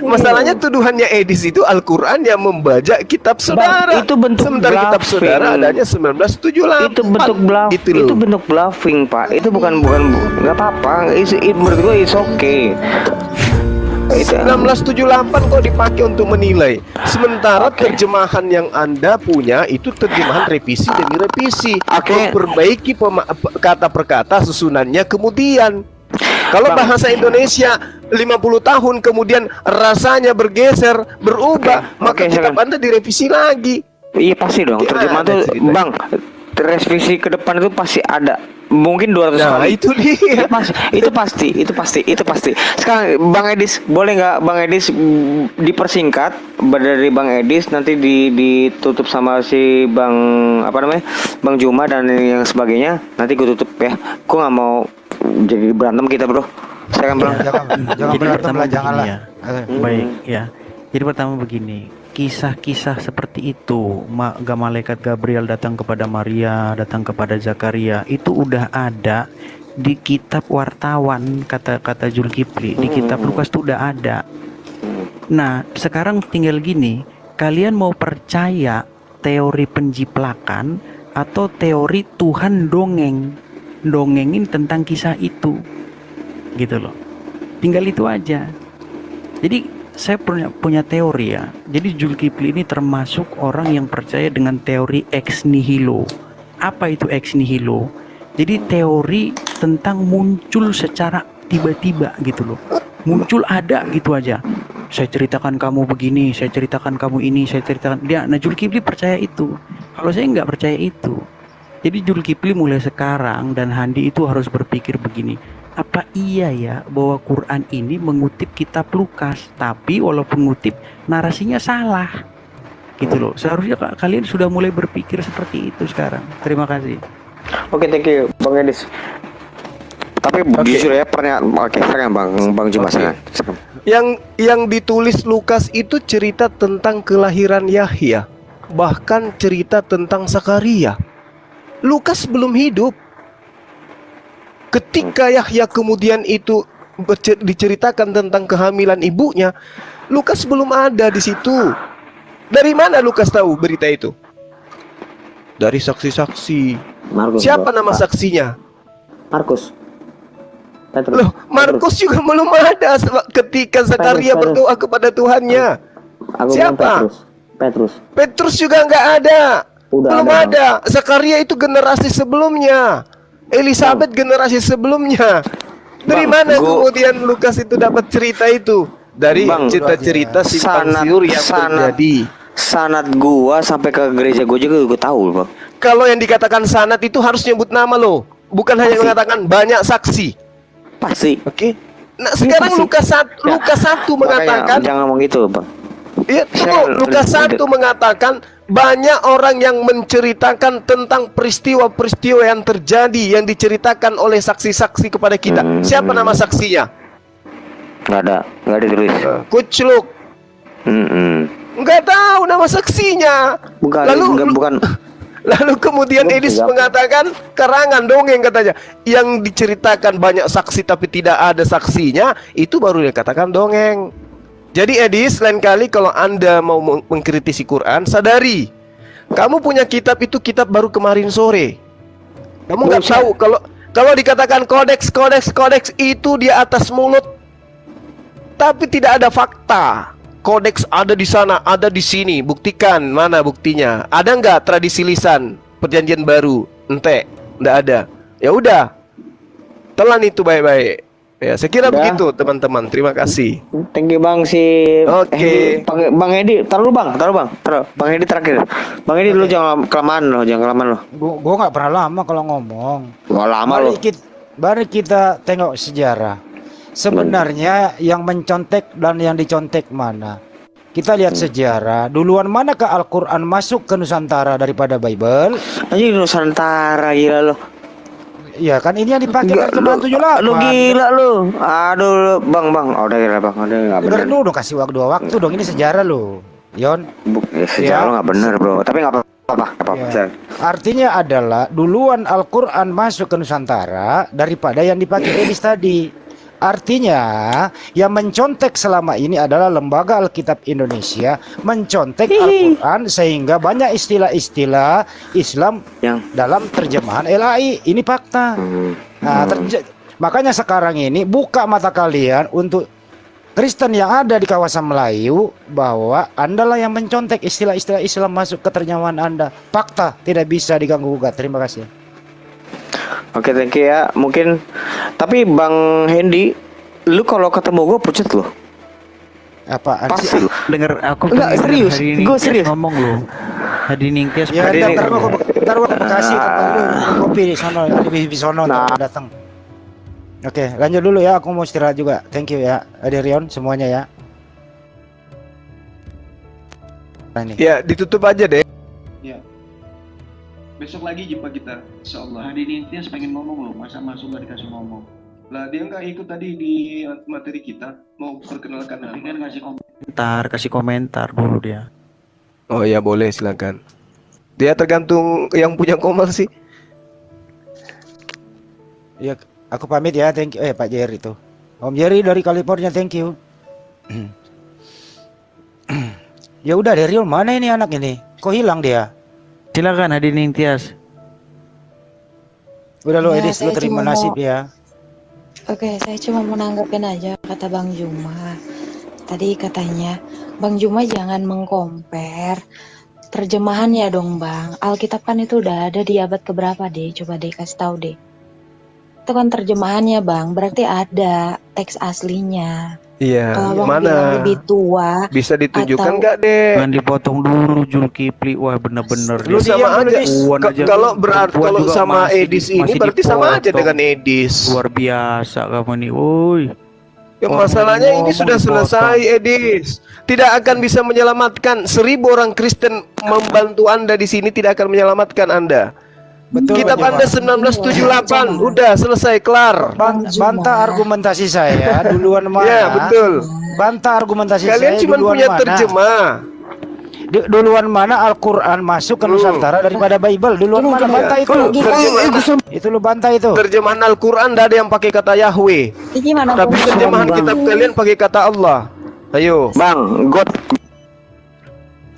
masalahnya tuduhannya Edis itu Al-Quran yang membajak kitab saudara. itu bentuk Sementara kitab bluffing. saudara adanya 1978. Itu bentuk bluff. Gitu loh. Itu bentuk bluffing, Pak. Itu bukan nggak apa-apa. Menurut gue it's okay. 1978 kok dipakai untuk menilai. Sementara terjemahan yang Anda punya itu terjemahan revisi demi revisi. Memperbaiki kata per kata susunannya kemudian. Kalau bahasa Indonesia 50 tahun kemudian rasanya bergeser, berubah, maka kitab Anda direvisi lagi. Iya pasti dong. Gimana Terjemahan tuh, ceritanya? Bang. Revisi ke depan itu pasti ada. Mungkin 200 Nah, kali. itu dia. Itu pasti. Sekarang Bang Edis, boleh nggak Bang Edis dipersingkat dari Bang Edis, nanti ditutup sama si Bang Juma dan yang sebagainya. Nanti gue tutup ya. Gue nggak mau jadi berantem kita, bro. Saya kan bang. Jangan Jadi berantem pertama lah, janganlah. begini ya. Baik ya. Jadi pertama begini, kisah-kisah seperti itu, malaikat Gabriel datang kepada Maria, datang kepada Zakaria, itu udah ada di kitab wartawan, kata Zulkifli, di kitab Lukas itu udah ada. Nah, sekarang tinggal gini, kalian mau percaya teori penjiplakan atau teori Tuhan dongengin tentang kisah itu, gitu loh. Tinggal itu aja. Jadi saya punya teori ya. Jadi Zulkifli ini termasuk orang yang percaya dengan teori ex nihilo. Apa itu ex nihilo? Jadi teori tentang muncul secara tiba-tiba gitu loh. Muncul ada gitu aja. Saya ceritakan kamu begini, saya ceritakan kamu ini, saya ceritakan dia. Nah, Zulkifli percaya itu. Kalau saya nggak percaya itu. Jadi Zulkifli mulai sekarang dan Handi itu harus berpikir begini, apa iya ya bahwa Quran ini mengutip kitab Lukas, tapi walaupun ngutip narasinya salah, gitu loh. Seharusnya kalian sudah mulai berpikir seperti itu sekarang. Terima kasih. Oke, thank you Bang Edis. Tapi jujur ya pernyataan, sekarang Bang Juma Oke. silakan. Yang ditulis Lukas itu cerita tentang kelahiran Yahya, bahkan cerita tentang Zakaria. Lukas belum hidup. Ketika Yahya kemudian itu diceritakan tentang kehamilan ibunya, Lukas belum ada di situ. Dari mana Lukas tahu berita itu? Dari saksi-saksi. Markus, Siapa bro. nama saksinya? Markus. Petrus. Loh, Markus juga belum ada ketika Zakaria Petrus. berdoa kepada Tuhannya. Aku bilang Siapa? Petrus. Petrus juga nggak ada. Udah Belum ada, ada. Zakaria itu generasi sebelumnya. Elizabeth generasi sebelumnya. Dari Bang, mana gua- kemudian Lukas itu dapat cerita itu? Dari Bang, cerita-cerita simpang sanad- siur yang sanad- terjadi. Sanad gua sampai ke gereja gua juga gua tahu, Bang. Kalau yang dikatakan sanad itu harus nyebut nama loh. Bukan hanya Pasti. mengatakan banyak saksi. Pasti. Oke. Nah, sekarang pasti. Lukas 1 Makanya mengatakan, jangan ngomong gitu, Bang. iya, Saya- Lukas 1 mengatakan banyak orang yang menceritakan tentang peristiwa-peristiwa yang terjadi yang diceritakan oleh saksi-saksi kepada kita. Siapa nama saksinya? Nggak ada ditulis. Kucluk. Nggak tahu nama saksinya. Bukan, bukan. Lalu kemudian Belum Edis siap. mengatakan karangan dongeng katanya. Yang diceritakan banyak saksi tapi tidak ada saksinya, itu baru dikatakan dongeng. Jadi Edis, lain kali kalau Anda mau mengkritisi Quran, sadari kamu punya kitab itu kitab baru kemarin sore. Kamu nggak tahu kalau dikatakan kodeks itu di atas mulut, tapi tidak ada fakta. Kodeks ada di sana, ada di sini. Buktikan, mana buktinya? Ada nggak tradisi lisan perjanjian baru? Ente, nggak ada. Ya udah, telan itu baik-baik. Ya, saya kira Udah. begitu teman-teman. Terima kasih. Thank you Bang si Oke. Bang Edi, taruh Bang. Bang Edi terakhir. Bang Edi lu jangan kelamaan lo. Gua nggak pernah lama kalau ngomong. Nggak lama lo. Mari kita tengok sejarah. Sebenarnya yang mencontek dan yang dicontek mana? Kita lihat sejarah. Duluan manakah Al-Quran masuk ke Nusantara daripada Bible? Anjing Nusantara gila lo. Ya kan ini yang dipakai Nggak, terjemahan 78. Lu gila lu. Aduh lu. Bang. Oh, udah gila Bang. Udah nggak benar. Bener lu dong, kasih waktu 2 waktu dong, ini sejarah lu, Yon. Sejarah lo nggak benar bro. Tapi nggak apa-apa. Ya. Artinya adalah duluan Al-Quran masuk ke Nusantara daripada yang dipakai Edis tadi. Artinya yang mencontek selama ini adalah Lembaga Alkitab Indonesia mencontek Al-Quran sehingga banyak istilah-istilah Islam yang dalam terjemahan LAI. Ini fakta. Nah, makanya sekarang ini buka mata kalian untuk Kristen yang ada di kawasan Melayu bahwa Anda lah yang mencontek istilah-istilah Islam masuk ke terjemahan Anda. Fakta, tidak bisa diganggu gugat. Terima kasih. Oke, thank you ya. Mungkin tapi Bang Hendy, lu kalau ketemu gue pucet lo. Apaan Pasti sih? lu. Dengar aku Enggak, pengen serius. Hadi Ningtyas Gue serius. ngomong loh. Hadi Ningtyas Ya, pengen ntar ngomong. gua kasih kopi di sono, di sono Nah. datang. Oke, lanjut dulu ya. Aku mau istirahat juga. Thank you ya, Aderion semuanya ya. Nah, ini. Ya, ditutup aja deh. Ya. Besok lagi jumpa kita, insyaallah. Hadi Ningtyas pengen ngomong loh, masa masuk gak dikasih ngomong. Lah dia nggak ikut tadi di materi kita, mau perkenalkan Tapi kan kasih komentar dulu dia. Oh ya boleh, silakan. Dia tergantung yang punya komal sih. Ya, aku pamit ya. Thank you. Pak Jerry itu. Om Jerry dari California, thank you. Ya udah, Derion mana ini anak ini? Kok hilang dia? Silakan Hadi Ningtyas. Udah lo Ya, Edis, lo saya terima cuma nasib mau- ya. Oke, saya cuma mau nanggapin aja kata Bang Juma. Tadi katanya, Bang Juma jangan mengcompare terjemahan ya dong Bang. Alkitab kan itu udah ada di abad keberapa deh? Coba deh kasih tahu deh. Itu kan terjemahannya Bang, berarti ada teks aslinya. Iya, Kalau Bang bilang mana? lebih tua Bisa ditunjukkan atau nggak deh? Jangan dipotong dulu Zulkifli. Wah bener-bener Lu dia. sama aja. Puan aja. Kalau berarti Perempuan kalau juga sama masih Edis di- ini masih berarti sama aja dipotong. dengan Edis. Luar biasa kamu nih, woi. Ya, Orang masalahnya ini ngomong sudah dipotong. selesai, Edis. Tidak akan bisa menyelamatkan 1000 orang Kristen membantu Anda di sini, tidak akan menyelamatkan Anda. Betul, Kitab Bang Anda Juma. 1978 udah selesai kelar. Bantah argumentasi saya duluan mana? Ya, betul. Bantah argumentasi Kalian saya cuma duluan punya mana? terjemah. Duluan mana Al-Quran masuk ke Nusantara daripada Bible? Duluan mana bantah itu? Itu lu bantah itu. Terjemahan Al-Quran tidak ada yang pakai kata Yahweh. gimana Tapi Bang? terjemahan kitab kalian pakai kata Allah. Ayo. Bang, God.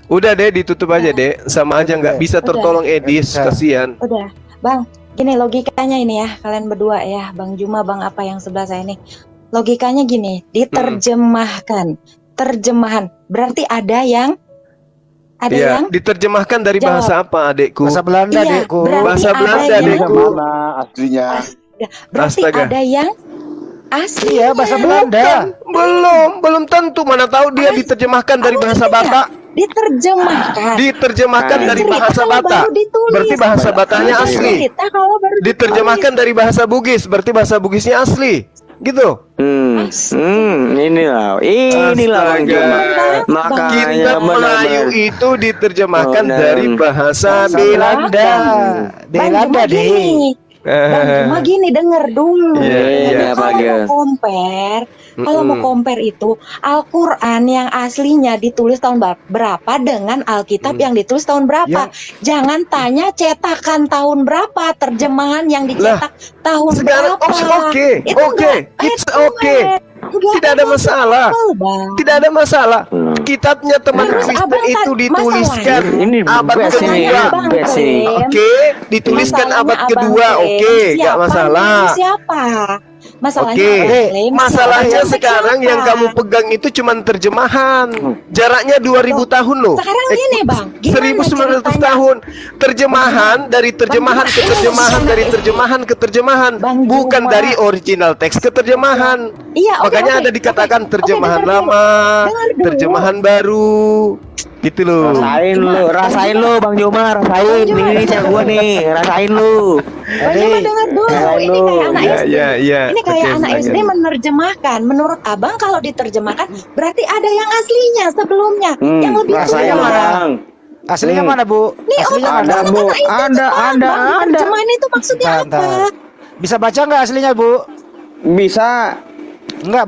Udah deh, ditutup aja deh. Sama aja nggak bisa tertolong Edis, kasihan. Udah, Bang. Gini logikanya ini ya, kalian berdua ya, Bang Juma, Bang apa yang sebelah saya ini. Logikanya gini, diterjemahkan. Terjemahan. Berarti ada yang Iya, diterjemahkan dari Jawab. bahasa apa, adekku? Bahasa Belanda, Iya, adekku. berarti Bahasa ada Belanda, yang- adekku. Mana aslinya? Berarti Astaga. ada yang asli. Iya, bahasa Belanda. Belum tentu. Mana tahu dia diterjemahkan dari bahasa Batak. Diterjemahkan. Diterjemahkan dari Cerita bahasa kalau Batak. baru ditulis. Berarti bahasa Bataknya Bukan asli. cerita kalau baru Diterjemahkan dari bahasa Bugis, berarti bahasa Bugisnya asli. Gitu. Inilah Bang Juma. Makanya Kitab Melayu itu diterjemahkan dari bahasa Belanda. Belanda deh. gini. Bang Juma gini, denger dulu. Iya, Kalau mau compare, kalau mau compare itu Al-Quran yang aslinya ditulis tahun berapa dengan Alkitab yang ditulis tahun berapa. Jangan tanya cetakan tahun berapa, terjemahan yang dicetak tahun Sekarang berapa. oke, Itu it's okay. Tidak ada masalah. Tidak ada masalah. Kitabnya teman Kristen itu dituliskan abad kedua. Oke, dituliskan abad kedua. Oke, nggak masalah. Siapa? Masalahnya Oke, Abang masalahnya Flame sekarang siapa? yang kamu pegang itu cuman terjemahan. Jaraknya 2000 tahun loh. Sekarang gini, Bang. Gimana 1900 ceritanya? tahun. Terjemahan dari terjemahan ke terjemahan dari terjemahan ke terjemahan, bukan Juma. dari original teks ke terjemahan. Iya, oke, Makanya oke, ada dikatakan oke. terjemahan Oke, dengar dulu. lama, Dengar dulu. terjemahan baru. Gitu loh. Rasain lu Bang Juma, rasain. Ini saya gua nih, rasain lu. Bang Juma dengar dulu. Ini kayak anak SD. Iya. Ini kayak Oke, anak SD silakan. menerjemahkan. Menurut Abang kalau diterjemahkan berarti ada yang aslinya sebelumnya. Yang lebih Aslinya tua. mana? Aslinya mana, Bu? Nih, Aslinya otak mana, Bu? anak itu Bang, terjemahan itu maksudnya Bentar, apa? bentar. Bisa baca nggak aslinya, Bu? Bisa. Enggak,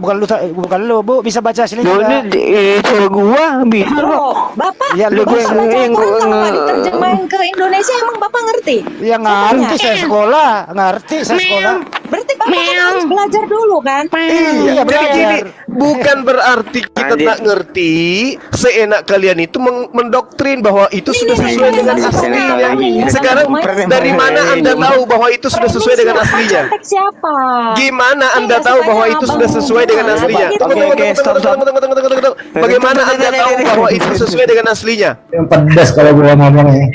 bukan lu, Bu. Bisa baca aslinya nggak? Itu gua bisa kok. Oh, Bapak, Ya, lu Bapak gue- baca yang Al-Quran gue- kalau nggak diterjemahin ke Indonesia emang Bapak ngerti? Ya ngerti saya sekolah, ngerti saya sekolah. Berarti Bapak kan harus belajar dulu kan? Iya, jadi gini, bukan berarti kita tak ngerti, seenak kalian itu mendoktrin bahwa itu sudah sesuai dengan aslinya. Sekarang dari mana Anda tahu bahwa itu sudah sesuai dengan aslinya? Konteks siapa? Gimana Anda tahu bahwa itu sudah sesuai dengan aslinya? Oke, stop. Bagaimana Anda tahu bahwa itu sesuai dengan aslinya? Yang pedas kalau gua ngomong ya.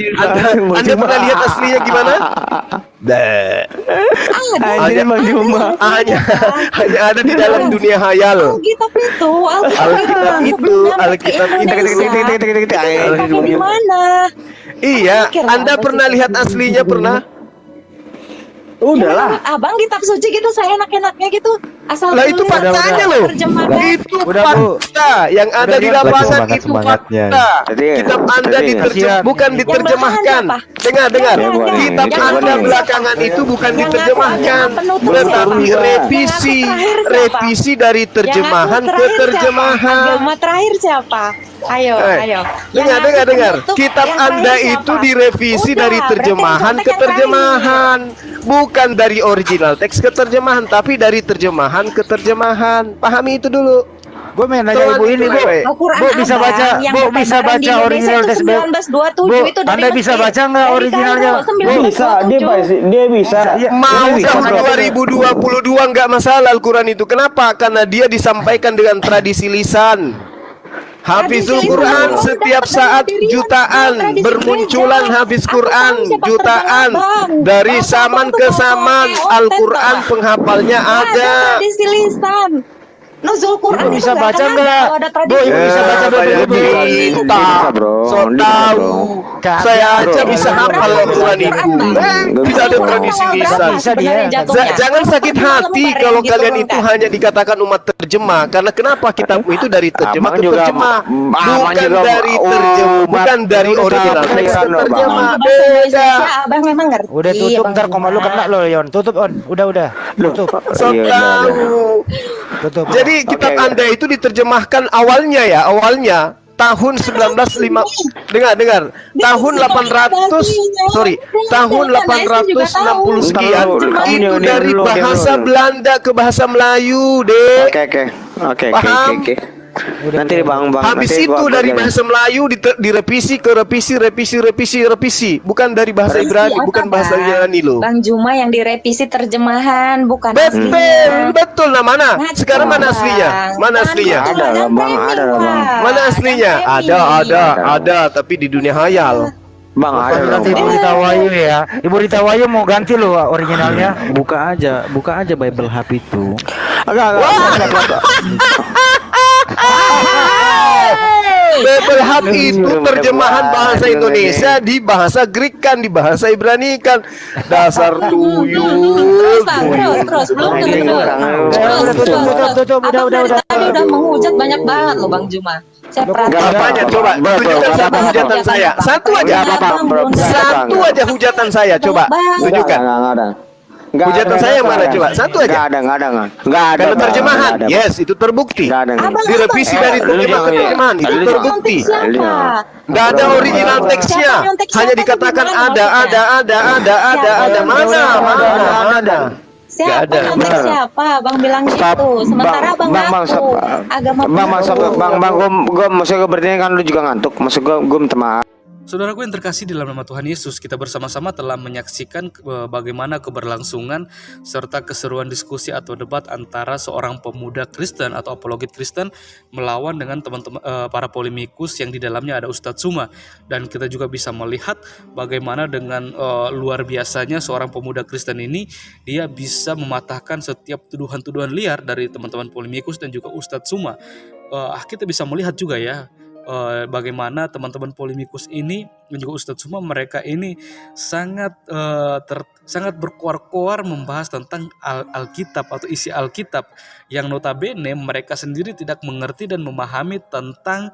Anda pernah lihat aslinya gimana? Anjir Bang Juma. Hanya ada di dalam dunia hayal. Alkitab itu, Alkitab itu, Alkitab itu. Pakai di mana? Iya, Anda pernah lihat aslinya pernah? Menurut Abang kitab suci gitu saya enak-enaknya gitu. Asal Lah itu tulis, faktanya loh. terjemahkan. Itu fakta yang ada di lapangan itu fakta. Kitab Anda bukan diterjemahkan. Dengar. Kitab Anda belakangan itu bukan diterjemahkan, tetapi revisi dari terjemahan ke terjemahan. Agama terakhir siapa? Ayo. Dengar. Kitab Anda itu direvisi dari terjemahan ke terjemahan. Bukan dari original teks ke terjemahan, tapi dari terjemahan ke terjemahan. Pahami itu dulu. Gue main nanya ibu ini, Bu. Bu bisa baca, Bu bisa baca original teks, Bu. 1927 itu dari Anda bisa Mesir. baca nggak Dari originalnya? Kairo, Bisa, dia bisa. Mau tahun 2022 nggak masalah Al-Quran itu. Kenapa? Karena dia disampaikan dengan tradisi lisan. Hafizul Quran setiap saat jutaan bermunculan hafiz Quran jutaan dari zaman ke zaman. Al-Quran penghafalnya ada. Tradisi lisan. Nuzul Quran Ibu itu bisa nggak baca akan ada nggak? kalau ada Bu, tradisi. Ibu bisa baca banyak Bible? cerita. bro. So Dia bisa, tahu. bro. Saya aja Bro, bisa bro, hafal bro, Al-Quran bro, itu. bro, Bisa ada bro. tradisi Tanggal lisan. berapa Bisa sebenarnya dia. jatuhnya? Jangan sakit Malam hati kemarin kalau yang kalian itu diturunkan. hanya dikatakan umat terjemah. Karena kenapa kitabmu itu dari terjemah Abang ke juga, terjemah, abang bukan juga, dari terjemah, bukan dari udah original tahu, teks ke udah, terjemah. Bahasa Indonesia, Beda. abang memang ngerti. Udah tutup Bang ntar koma lu Juma. kena lo Yon. Tutup On. Udah. Tutup. So Iya, udah. tahu. Tutup. Jadi kitab Oke. Anda itu diterjemahkan awalnya tahun 1905. Dengar. Tahun 800, tahun 860 sekian Kamu itu jangan dari dulu, bahasa dulu. Belanda ke bahasa Melayu, Dek. Oke. Paham? Nanti bang. Habis nanti itu gua dari ajarin. bahasa Melayu direvisi ke revisi, bukan dari bahasa Ibrani, Apa, bukan bahasa Bang? Yunani loh. Bang Juma yang direvisi terjemahan, bukan Betul, aslinya. betul. Nah, mana? Ngaco, Sekarang mana Bang. aslinya? Mana Jangan aslinya? gitu, Ada lah, Bang, framing, ada lah, Bang. Mana aslinya? Ada, tapi di dunia hayal. Bang ada dong. Nanti Ibu Bang. Rita Wayu ya. Ibu Rita Wayu mau ganti loh originalnya. Buka aja Bible Hub itu. Agak. Bible Hub itu terjemahan bahasa Indonesia di bahasa Greek kan, di bahasa Ibrani kan. Dasar tuyul. Terus belum Anjing, terus. Kang. Tutup. Udah. Tadi udah menghujat banyak banget loh Bang Juma. Saya Nggak perhatikan. Apanya coba? Tunjukkan satu hujatan saya. Satu aja. Satu aja hujatan saya. Coba tunjukkan. Nggak ada. Hujatan saya yang mana coba? Satu aja. Nggak ada. Kalau terjemahan, yes itu terbukti. Nggak ada. Direvisi dari terjemahan ke terjemahan itu terbukti. Siapa? Nggak ada original teksnya, hanya dikatakan ada. Mana ada. Siapa Nggak ada. nyontek siapa? Bang bilang Stop. gitu. Sementara Bang Bang, ngaku agama Bang, gue maksud gue berarti kan lu juga ngantuk. Maksud gue minta maaf. Saudaraku yang terkasih dalam nama Tuhan Yesus, kita bersama-sama telah menyaksikan bagaimana keberlangsungan serta keseruan diskusi atau debat antara seorang pemuda Kristen atau apologet Kristen melawan dengan teman-teman para polemikus yang di dalamnya ada Ustadz Suma. Dan kita juga bisa melihat bagaimana dengan luar biasanya seorang pemuda Kristen ini, dia bisa mematahkan setiap tuduhan-tuduhan liar dari teman-teman polemikus dan juga Ustadz Suma. Kita bisa melihat juga ya, bagaimana teman-teman polemikus ini dan juga Ustadz Suma, mereka ini sangat berkoar-koar membahas tentang Alkitab atau isi Alkitab yang notabene mereka sendiri tidak mengerti dan memahami tentang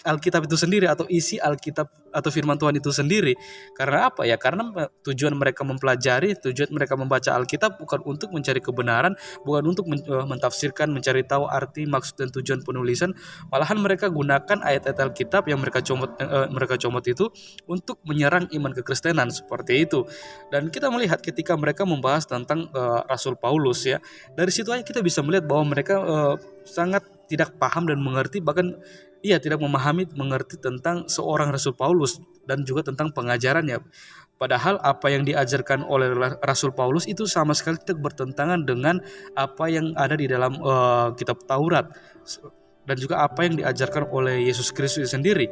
Alkitab itu sendiri atau isi Alkitab atau firman Tuhan itu sendiri. Karena apa ya? Karena tujuan mereka mempelajari, tujuan mereka membaca Alkitab bukan untuk mencari kebenaran, bukan untuk mentafsirkan, mencari tahu arti, maksud dan tujuan penulisan. Malahan mereka gunakan ayat-ayat Alkitab yang mereka comot itu untuk menyerang iman kekristenan seperti itu. Dan kita melihat ketika mereka membahas tentang Rasul Paulus ya, dari situ aja kita bisa melihat bahwa mereka sangat tidak paham dan mengerti, bahkan tidak mengerti tentang seorang Rasul Paulus dan juga tentang pengajarannya. Padahal apa yang diajarkan oleh Rasul Paulus itu sama sekali tidak bertentangan dengan apa yang ada di dalam kitab Taurat dan juga apa yang diajarkan oleh Yesus Kristus sendiri.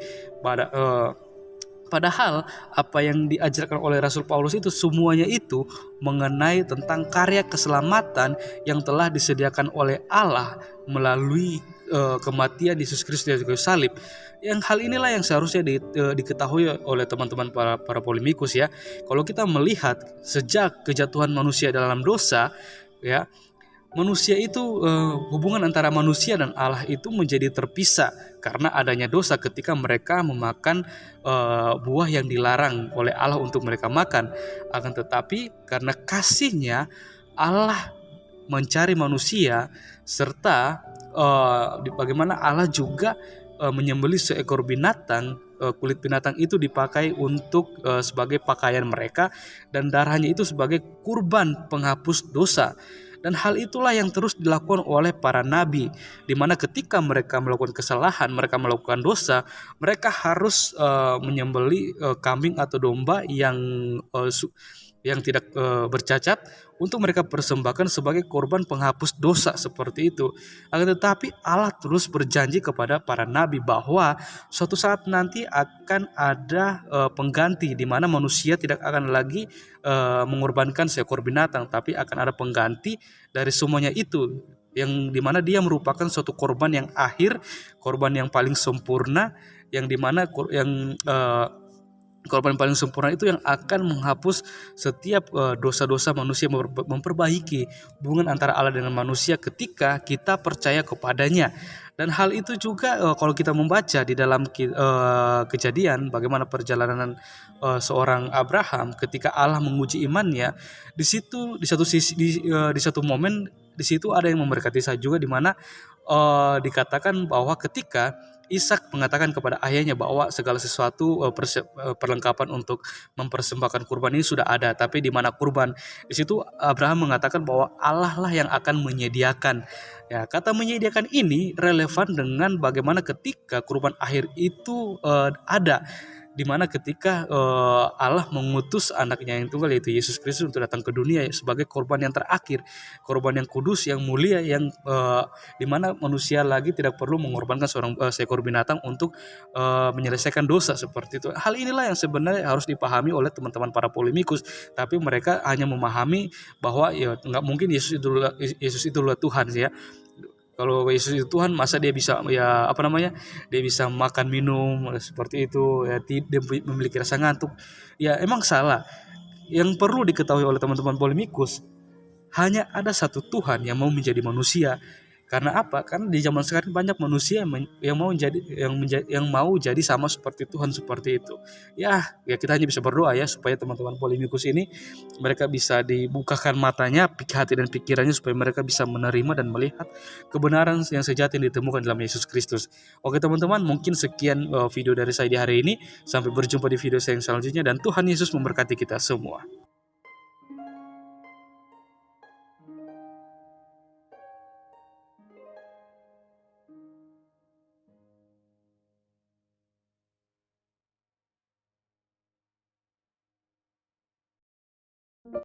Padahal apa yang diajarkan oleh Rasul Paulus itu semuanya itu mengenai tentang karya keselamatan yang telah disediakan oleh Allah melalui kematian Yesus Kristus dan juga salib. Yang hal inilah yang seharusnya diketahui oleh teman-teman para polemikus ya. Kalau kita melihat sejak kejatuhan manusia dalam dosa ya, manusia itu hubungan antara manusia dan Allah itu menjadi terpisah karena adanya dosa ketika mereka memakan buah yang dilarang oleh Allah untuk mereka makan. Akan tetapi karena kasihnya Allah mencari manusia serta bagaimana Allah juga menyembelih seekor binatang, kulit binatang itu dipakai untuk sebagai pakaian mereka dan darahnya itu sebagai kurban penghapus dosa. Dan hal itulah yang terus dilakukan oleh para nabi, di mana ketika mereka melakukan kesalahan, mereka melakukan dosa, mereka harus menyembelih kambing atau domba yang tidak bercacat untuk mereka persembahkan sebagai korban penghapus dosa seperti itu. Akan tetapi Allah terus berjanji kepada para nabi bahwa suatu saat nanti akan ada pengganti, di mana manusia tidak akan lagi mengorbankan seekor binatang, tapi akan ada pengganti dari semuanya itu, yang dimana dia merupakan suatu korban yang akhir, korban yang paling sempurna, yang dimana korban paling sempurna itu yang akan menghapus setiap dosa-dosa manusia, memperbaiki hubungan antara Allah dengan manusia ketika kita percaya kepadanya. Dan hal itu juga kalau kita membaca di dalam Kejadian, bagaimana perjalanan seorang Abraham ketika Allah menguji imannya, di situ di satu momen di situ ada yang memberkati saya juga, di mana dikatakan bahwa ketika Ishak mengatakan kepada ayahnya bahwa segala sesuatu perlengkapan untuk mempersembahkan kurban ini sudah ada, tapi di mana kurban? Di situ Abraham mengatakan bahwa Allah lah yang akan menyediakan. Ya, kata menyediakan ini relevan dengan bagaimana ketika kurban akhir itu ada, di mana ketika Allah mengutus anaknya yang tunggal yaitu Yesus Kristus untuk datang ke dunia sebagai korban yang terakhir, korban yang kudus, yang mulia, yang di mana manusia lagi tidak perlu mengorbankan seekor binatang untuk menyelesaikan dosa seperti itu. Hal inilah yang sebenarnya harus dipahami oleh teman-teman para polemikus, tapi mereka hanya memahami bahwa ya nggak mungkin Yesus itu Tuhan ya. Kalau Yesus itu Tuhan, masa dia bisa dia bisa makan minum seperti itu ya, dia memiliki rasa ngantuk. Ya emang salah. Yang perlu diketahui oleh teman-teman polemikus, hanya ada satu Tuhan yang mau menjadi manusia. Karena apa? Karena di zaman sekarang banyak manusia yang mau jadi sama seperti Tuhan seperti itu. Ya kita hanya bisa berdoa ya supaya teman-teman polemikus ini mereka bisa dibukakan matanya, hati dan pikirannya supaya mereka bisa menerima dan melihat kebenaran yang sejati yang ditemukan dalam Yesus Kristus. Oke teman-teman, mungkin sekian video dari saya di hari ini. Sampai berjumpa di video saya yang selanjutnya, dan Tuhan Yesus memberkati kita semua.